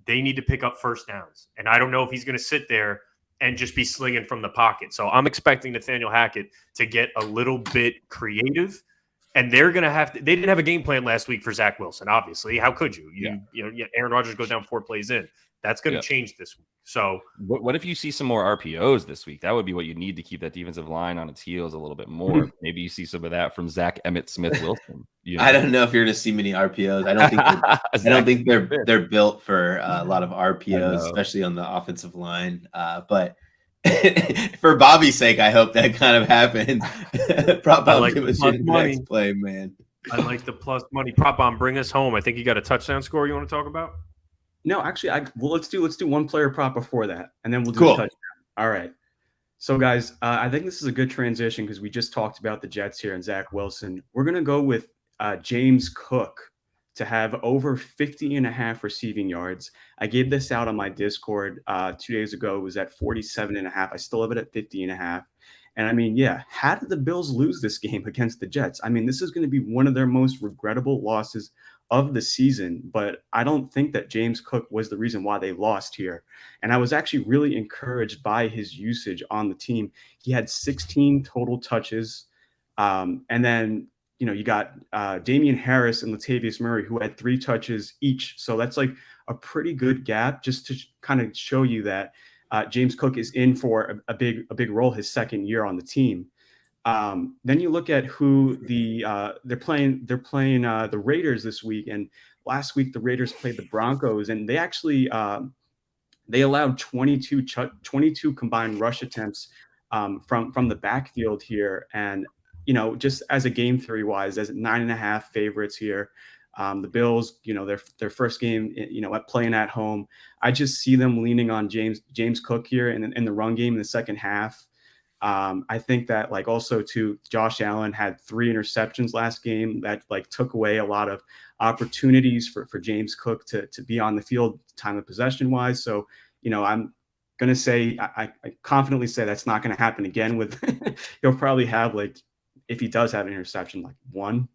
They need to pick up first downs. And I don't know if he's going to sit there and just be slinging from the pocket. So I'm expecting Nathaniel Hackett to get a little bit creative. And they're going to they didn't have a game plan last week for Zach Wilson, obviously. How could you? Aaron Rodgers goes down 4 plays in. That's going to change this week. So what if you see some more RPOs this week? That would be what you need to keep that defensive line on its heels a little bit more. Maybe you see some of that from Zach Emmett Smith Wilson. I don't know if you're going to see many RPOs. I don't think they're built for a lot of RPOs, especially on the offensive line. But for Bobby's sake, I hope that kind of happens. PropBomb, give us your next play, man. I like the plus money. PropBomb, bring us home. I think you got a touchdown score you want to talk about? No, actually, let's do one player prop before that, and then we'll do a touchdown. All right. So, guys, I think this is a good transition because we just talked about the Jets here and Zach Wilson. We're going to go with James Cook to have over 50.5 receiving yards. I gave this out on my Discord 2 days ago. It was at 47.5. I still have it at 50.5. And I mean, how did the Bills lose this game against the Jets? I mean, this is going to be one of their most regrettable losses of the season, but I don't think that James Cook was the reason why they lost here. And I was actually really encouraged by his usage on the team. He had 16 total touches And then, you got Damian Harris and Latavius Murray, who had 3 touches each. So that's like a pretty good gap, just to kind of show you that James Cook is in for a big role his second year on the team. Then you look at who they're playing. They're playing the Raiders this week, and last week the Raiders played the Broncos, and they actually they allowed 22 combined rush attempts from the backfield here. And just as a game theory wise, as 9.5 favorites here. The Bills, their first game, playing at home. I just see them leaning on James Cook here in the run game in the second half. I think that also too, Josh Allen had 3 interceptions last game that took away a lot of opportunities for James Cook to be on the field time of possession wise. So, I'm going to say, I confidently say that's not going to happen again with, he'll probably have if he does have an interception, 1.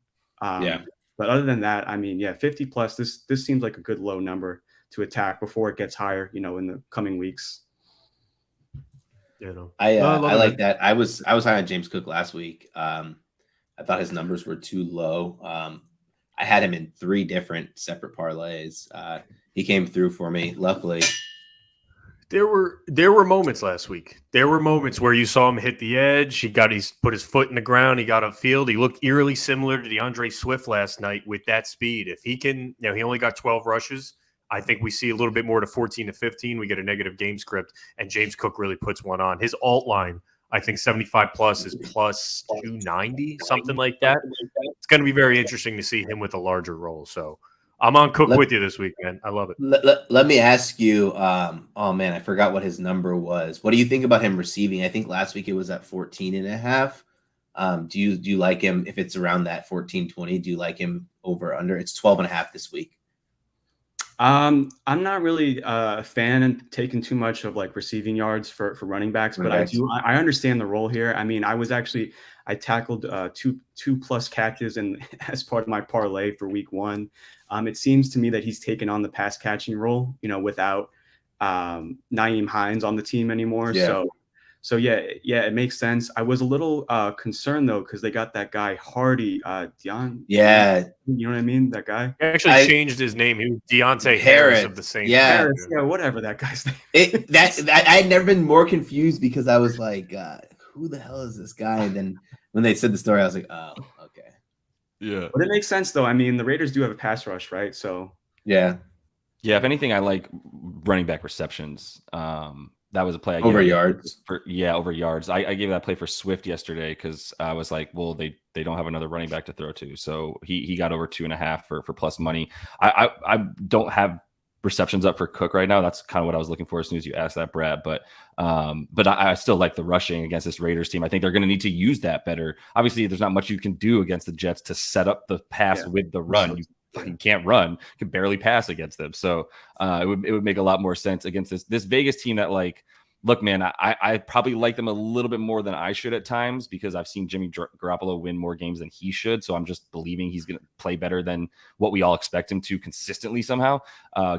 But other than that, 50 plus, this seems like a good low number to attack before it gets higher, in the coming weeks. I like that. I was high on James Cook last week. I thought his numbers were too low. I had him in 3 different separate parlays. He came through for me, luckily. There were moments last week. There were moments where you saw him hit the edge. He put his foot in the ground. He got upfield. He looked eerily similar to DeAndre Swift last night with that speed. If he can, he only got 12 rushes. I think we see a little bit more to 14 to 15. We get a negative game script, and James Cook really puts one on. His alt line, I think 75 plus is plus 290, something like that. It's going to be very interesting to see him with a larger role. So I'm on Cook with you this week, man. I love it. Let me ask you, oh man, I forgot what his number was. What do you think about him receiving? I think last week it was at 14.5. Do you like him if it's around that 14, 20? Do you like him over or under? It's 12.5 this week. I'm not really a fan and taking too much of receiving yards for running backs, but I understand the role here. I tackled 2+ catches as part of my parlay for week 1. It seems to me that he's taken on the pass catching role, without Nyheim Hines on the team anymore. Yeah. So yeah, it makes sense. I was a little concerned though, because they got that guy Hardy, Dion. Yeah, you know what I mean. That guy he actually changed his name. He was Deontay Harris of the Saints. Yeah, Harris, yeah, whatever that guy's name. I had never been more confused because I was like, who the hell is this guy? And then when they said the story, I was like, oh, okay. Yeah, but it makes sense though. The Raiders do have a pass rush, right? So yeah. If anything, I like running back receptions. That was a play I over yards. Over yards. I gave that play for Swift yesterday because I was like, well, they don't have another running back to throw to, so he got over 2.5 for plus money. I don't have receptions up for Cook right now. That's kind of what I was looking for as soon as you asked that, Brad. But I still like the rushing against this Raiders team. I think they're going to need to use that better. Obviously, there's not much you can do against the Jets to set up the pass with the run. You can't run, you can barely pass against them. So it would make a lot more sense against this Vegas team that look, man, I probably like them a little bit more than I should at times because I've seen Jimmy Garoppolo win more games than he should. So I'm just believing he's going to play better than what we all expect him to consistently somehow.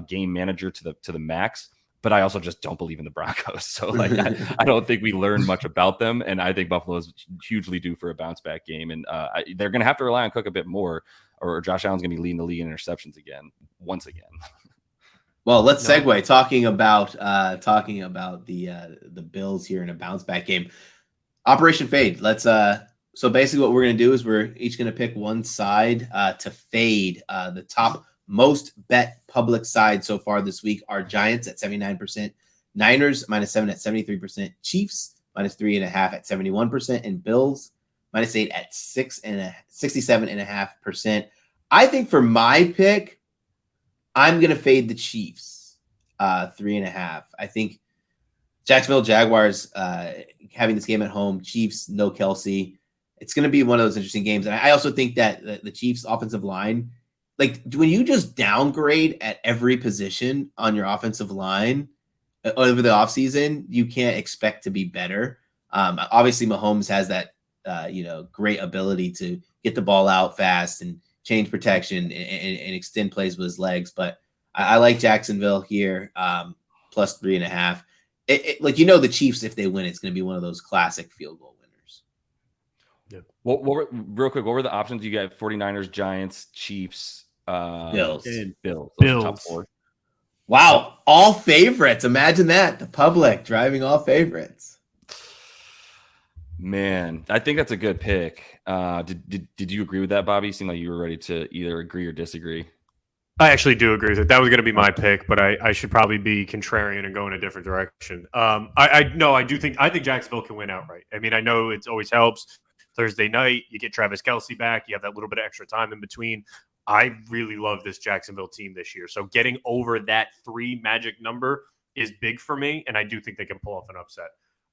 Game manager to the max. But I also just don't believe in the Broncos. So I don't think we learned much about them. And I think Buffalo is hugely due for a bounce back game. And they're going to have to rely on Cook a bit more, or Josh Allen's going to be leading the league in interceptions once again. Well, let's segue talking about the Bills here in a bounce back game. Operation Fade. Let's so basically what we're going to do is we're each going to pick one side to fade. The top most bet public side so far this week are Giants at 79%, Niners -7 at 73%, Chiefs -3.5 at 71%, and Bills -8 at 67.5%. I think for my pick, I'm going to fade the Chiefs 3.5. I think Jacksonville Jaguars having this game at home, Chiefs, no Kelsey. It's going to be one of those interesting games. And I also think that the Chiefs offensive line, when you just downgrade at every position on your offensive line over the offseason, you can't expect to be better. Obviously, Mahomes has that great ability to get the ball out fast and change protection and extend plays with his legs. But I like Jacksonville here, plus 3.5. The Chiefs, if they win, it's going to be one of those classic field goal winners. Yeah. Real quick, what were the options? You got 49ers, Giants, Chiefs, Bills. Bills. Those Bills. top 4. Wow, all favorites. Imagine that. The public driving all favorites. Man, I think that's a good pick. Did you agree with that, Bobby? You seemed like you were ready to either agree or disagree. I actually do agree with it. That was going to be my pick, but I should probably be contrarian and go in a different direction. I think Jacksonville can win outright. I mean, I know it always helps. Thursday night, you get Travis Kelce back. You have that little bit of extra time in between. I really love this Jacksonville team this year. So getting over that 3 magic number is big for me, and I do think they can pull off an upset.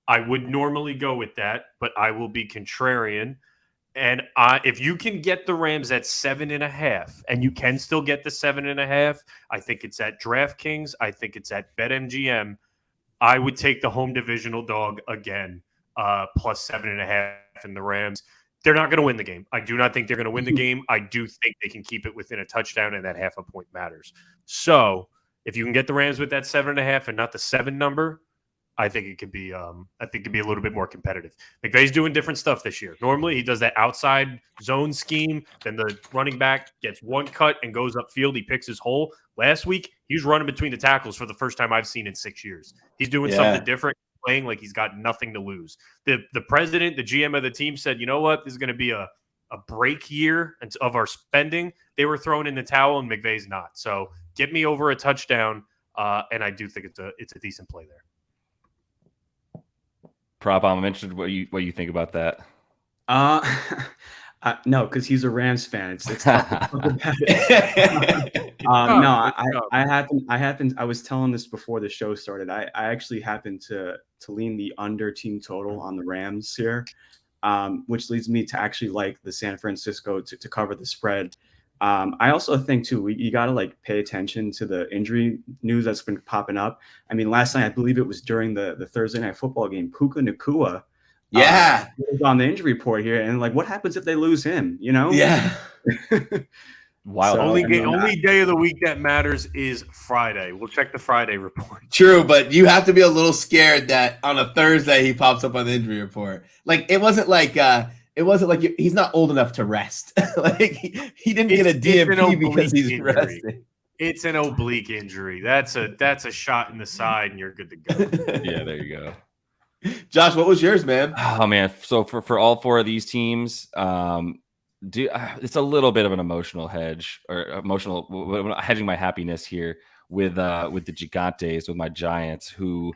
I would normally go with that, but I will be contrarian. And if you can get the Rams at 7.5, and you can still get the 7.5, I think it's at DraftKings. I think it's at BetMGM. I would take the home divisional dog again, plus 7.5 in the Rams. They're not going to win the game. I do not think they're going to win the game. I do think they can keep it within a touchdown, and that half a point matters. So if you can get the Rams with that 7.5 and not the 7 number, I think it could be. I think it could be a little bit more competitive. McVay's doing different stuff this year. Normally, he does that outside zone scheme. Then the running back gets one cut and goes upfield. He picks his hole. Last week, he was running between the tackles for the first time I've seen in 6 years. He's doing something different, playing like he's got nothing to lose. The president, the GM of the team said, you know what, this is going to be a break year of our spending. They were throwing in the towel, and McVay's not. So get me over a touchdown, and I do think it's a decent play there. PropBomb, I'm interested what you think about that. No, because he's a Rams fan. It's tough to talk about it. I was telling this before the show started. I actually happened to lean the under team total on the Rams here, which leads me to actually like the San Francisco to cover the spread. I also think too, you got to pay attention to the injury news that's been popping up. I mean, last night, I believe it was during the Thursday night football game, Puka Nacua. Was on the injury report here. And what happens if they lose him, Yeah. Wow. So, only day of the week that matters is Friday. We'll check the Friday report. True, but you have to be a little scared that on a Thursday he pops up on the injury report. It wasn't like he's not old enough to rest. He didn't get a DMP because he's resting. It's an oblique injury. That's a shot in the side, and you're good to go. Yeah, there you go. Josh, what was yours, man? Oh man, so for all 4 of these teams, it's a little bit of an emotional hedge hedging my happiness here with the Gigantes, with my Giants, who.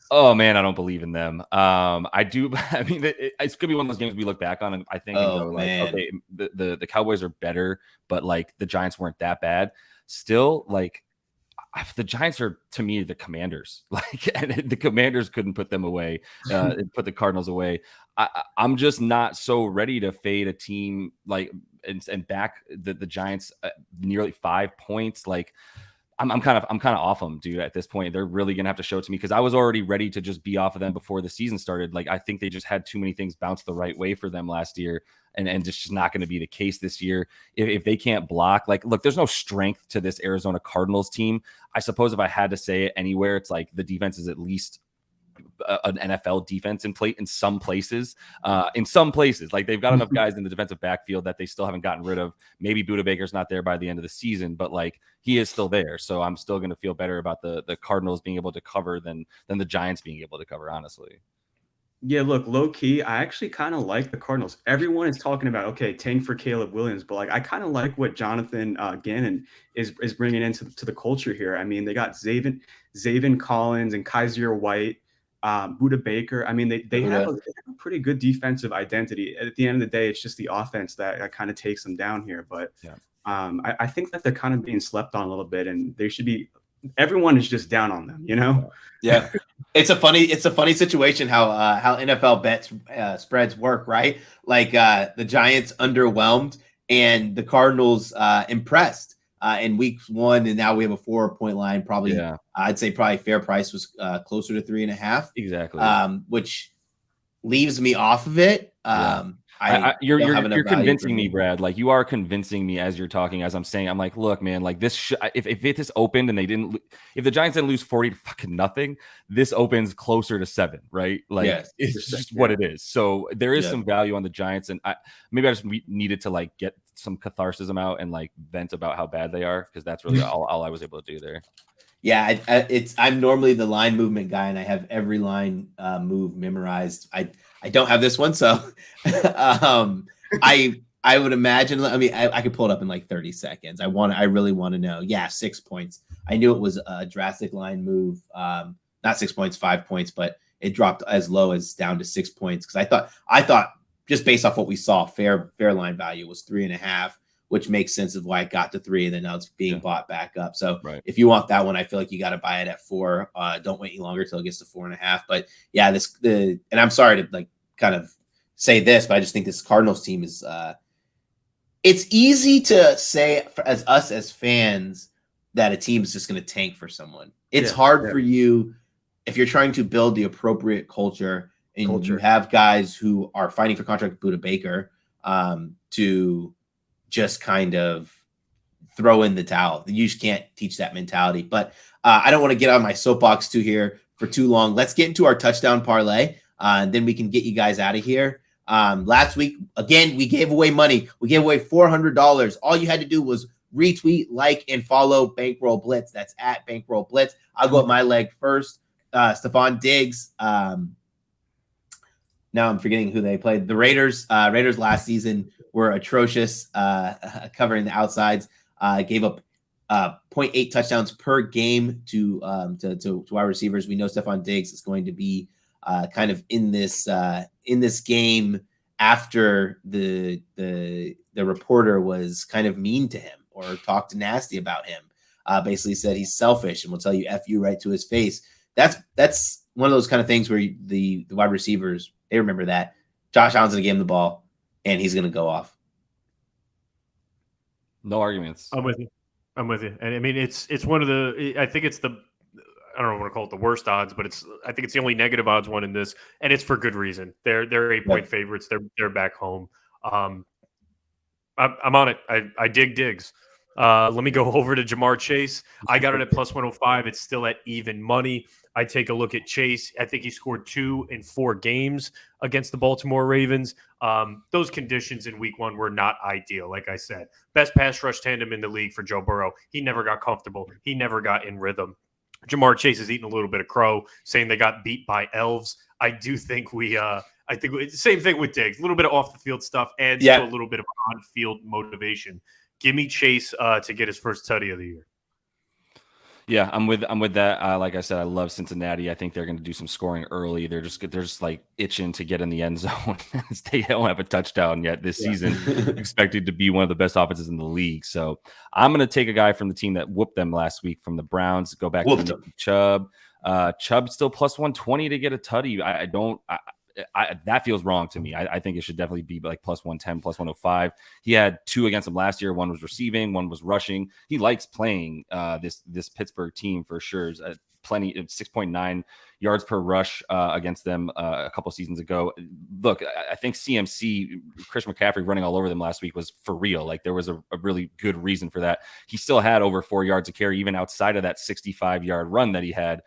Oh man, I don't believe in them. I do. I mean, it's gonna be one of those games we look back on, and I think okay, the Cowboys are better, but the Giants weren't that bad. Still, the Giants are, to me, the Commanders. And the Commanders couldn't put them away, put the Cardinals away. I'm just not so ready to fade a team and back the Giants nearly 5 points. I'm kind of off them, dude. At this point, they're really gonna have to show it to me, because I was already ready to just be off of them before the season started. I think they just had too many things bounce the right way for them last year, and just not going to be the case this year. If they can't block, look, there's no strength to this Arizona Cardinals team. I suppose if I had to say it anywhere, it's the defense is at least an NFL defense in some places. They've got enough guys in the defensive backfield that they still haven't gotten rid of. Maybe Budda Baker's not there by the end of the season, but he is still there. So I'm still going to feel better about the Cardinals being able to cover than the Giants being able to cover, honestly. Yeah, look, low key, I actually kind of like the Cardinals. Everyone is talking about, okay, tank for Caleb Williams, but I kind of like what Jonathan Gannon is bringing into the culture here. I mean, they got Zaven Collins and Kaiser White, Budda Baker. I mean, they have a pretty good defensive identity. At the end of the day, it's just the offense that kind of takes them down here. But I think that they're kind of being slept on a little bit, and they should be. Everyone is just down on them, Yeah, it's a funny situation how NFL bets spreads work, right? The Giants underwhelmed and the Cardinals impressed in week 1, and now we have a 4-point line. Probably, I'd say fair price was closer to 3.5. Exactly, which leaves me off of it. You're don't have enough value for convincing me, Brad. Like, you are convincing me as you're talking, as I'm saying. I'm like, look, man, like this. If it is opened and if the Giants didn't lose 40 to fucking nothing, this opens closer to 7, right? Like, Yes. it's just what it is. So there is some value on the Giants, and maybe I just needed to like get some catharsis out and like vent about how bad they are, because that's really all I was able to do there. Yeah, I'm normally the line movement guy, and I have every line move memorized. I don't have this one, so I would imagine. I mean, I could pull it up in like 30 seconds. I really want to know. Yeah, 6 points. I knew it was a drastic line move. Not 6 points, 5 points, but it dropped as low as down to 6 points, because I thought just based off what we saw, fair line value was 3.5. Which makes sense of why it got to 3, and then now it's being bought back up. So if you want that one, I feel like you got to buy it at 4. Don't wait any longer till it gets to 4.5. But yeah, and I'm sorry to like kind of say this, but I just think this Cardinals team is. It's easy to say as fans that a team is just going to tank for someone. It's hard for you if you're trying to build the appropriate culture and you have guys who are fighting for contract with Buda Baker to just kind of throw in the towel. You just can't teach that mentality. But I don't want to get on my soapbox for too long. Let's get into our touchdown parlay, and then we can get you guys out of here. Last week, again, we gave away money. We gave away $400. All you had to do was retweet, like, and follow Bankroll Blitz. That's at Bankroll Blitz. I'll go with my leg first. Stephon Diggs. Now I'm forgetting who they played. The Raiders. Raiders last season were atrocious, covering the outsides. Gave up 0.8 touchdowns per game to wide receivers. We know Stephon Diggs is going to be kind of in this game after the reporter was kind of mean to him or talked nasty about him. Basically said he's selfish and will tell you F you right to his face. That's one of those kind of things where the wide receivers, they remember that. Josh Allen's going to give him the ball, and he's going to go off. No arguments. I'm with you. And I mean, it's one of the. I think it's the. I don't know what to call it, the worst odds, but I think it's the only negative odds one in this, and it's for good reason. They're 8-point favorites. They're back home. I'm on it. I dig Diggs. Let me go over to Jamar Chase. I got it at plus 105. It's still at even money. I take a look at Chase. I think he scored 2 in 4 games against the Baltimore Ravens. Those conditions in week 1 were not ideal. Like I said, best pass rush tandem in the league for Joe Burrow. He never got comfortable. He never got in rhythm. Jamar Chase is eating a little bit of crow, saying they got beat by elves. I do think same thing with Diggs. A little bit of off the field stuff and still a little bit of on field motivation. Give me Chase to get his first tutty of the year. Yeah, I'm with that. Like I said, I love Cincinnati. I think they're going to do some scoring early. They're just like itching to get in the end zone. They don't have a touchdown yet this season. Expected to be one of the best offenses in the league. So I'm going to take a guy from the team that whooped them last week from the Browns. Go back to Chubb. Chubb still plus 120 to get a tutty. That feels wrong to me. I think it should definitely be like plus 110, plus 105. He had 2 against them last year. One was receiving, one was rushing. He likes playing this Pittsburgh team for sure. Plenty, 6.9 yards per rush against them a couple seasons ago. Look, I think CMC, Christian McCaffrey running all over them last week was for real. Like, there was a really good reason for that. He still had over 4 yards to carry, even outside of that 65-yard run that he had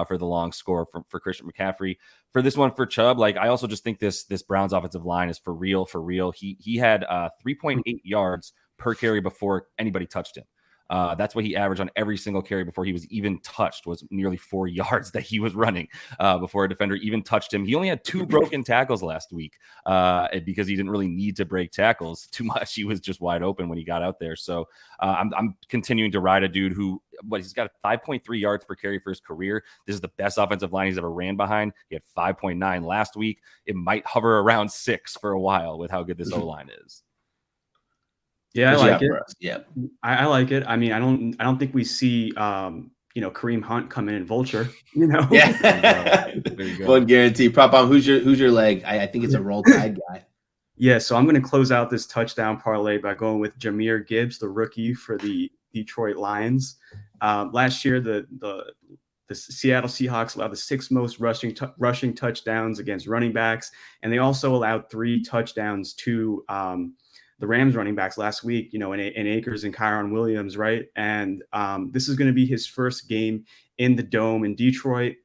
for the long score for Christian McCaffrey. For this one for Chubb, like, I also just think this Browns offensive line is for real. He had 3.8 yards per carry before anybody touched him. That's what he averaged on every single carry before he was even touched, was nearly 4 yards that he was running before a defender even touched him. He only had 2 broken tackles last week because he didn't really need to break tackles too much. He was just wide open when he got out there. So I'm continuing to ride a dude who, he's got 5.3 yards per carry for his career. This is the best offensive line he's ever ran behind. He had 5.9 last week. It might hover around 6 for a while with how good this O-line is. Yeah, I like it. Yeah, I like it. I mean, I don't think we see Kareem Hunt come in and vulture. Yeah. One guarantee. PropBomb, who's your leg? I think it's a roll tide guy. Yeah, so I'm going to close out this touchdown parlay by going with Jahmyr Gibbs, the rookie for the Detroit Lions. Last year, the The Seattle Seahawks allowed the 6th most rushing touchdowns against running backs, and they also allowed 3 touchdowns to the Rams running backs last week, in Akers and Kyron Williams, right? And this is going to be his first game in the Dome in Detroit.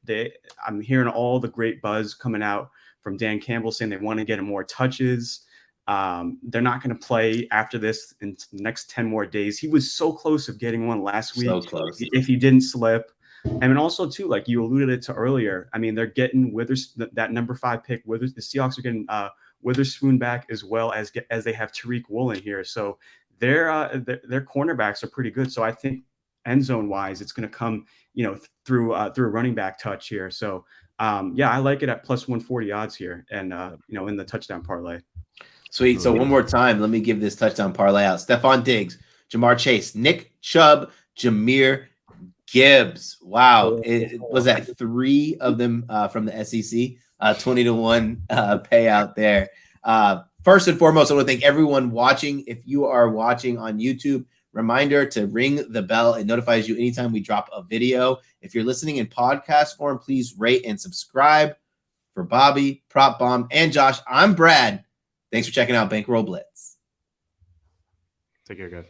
I'm hearing all the great buzz coming out from Dan Campbell saying they want to get him more touches. They're not going to play after this in the next 10 more days. He was so close of getting one last week. So close. If he didn't slip. And also, too, like you alluded it to earlier, I mean, they're getting that number 5 pick. The Seahawks are getting Witherspoon back, as well as they have Tariq Woolen here. So their cornerbacks are pretty good. So I think end zone wise, it's going to come, through a running back touch here. So I like it at plus 140 odds here, and in the touchdown parlay. Sweet. So one more time, let me give this touchdown parlay out. Stephon Diggs, Jamar Chase, Nick Chubb, Jahmyr Gibbs. Wow. It was that 3 of them from the SEC, 20-1 payout there. First and foremost, I want to thank everyone watching. If you are watching on YouTube, reminder to ring the bell. It notifies you anytime we drop a video. If you're listening in podcast form, please rate and subscribe. For Bobby, PropBomb, and Josh, I'm Brad. Thanks for checking out Bankroll Blitz. Take care, guys.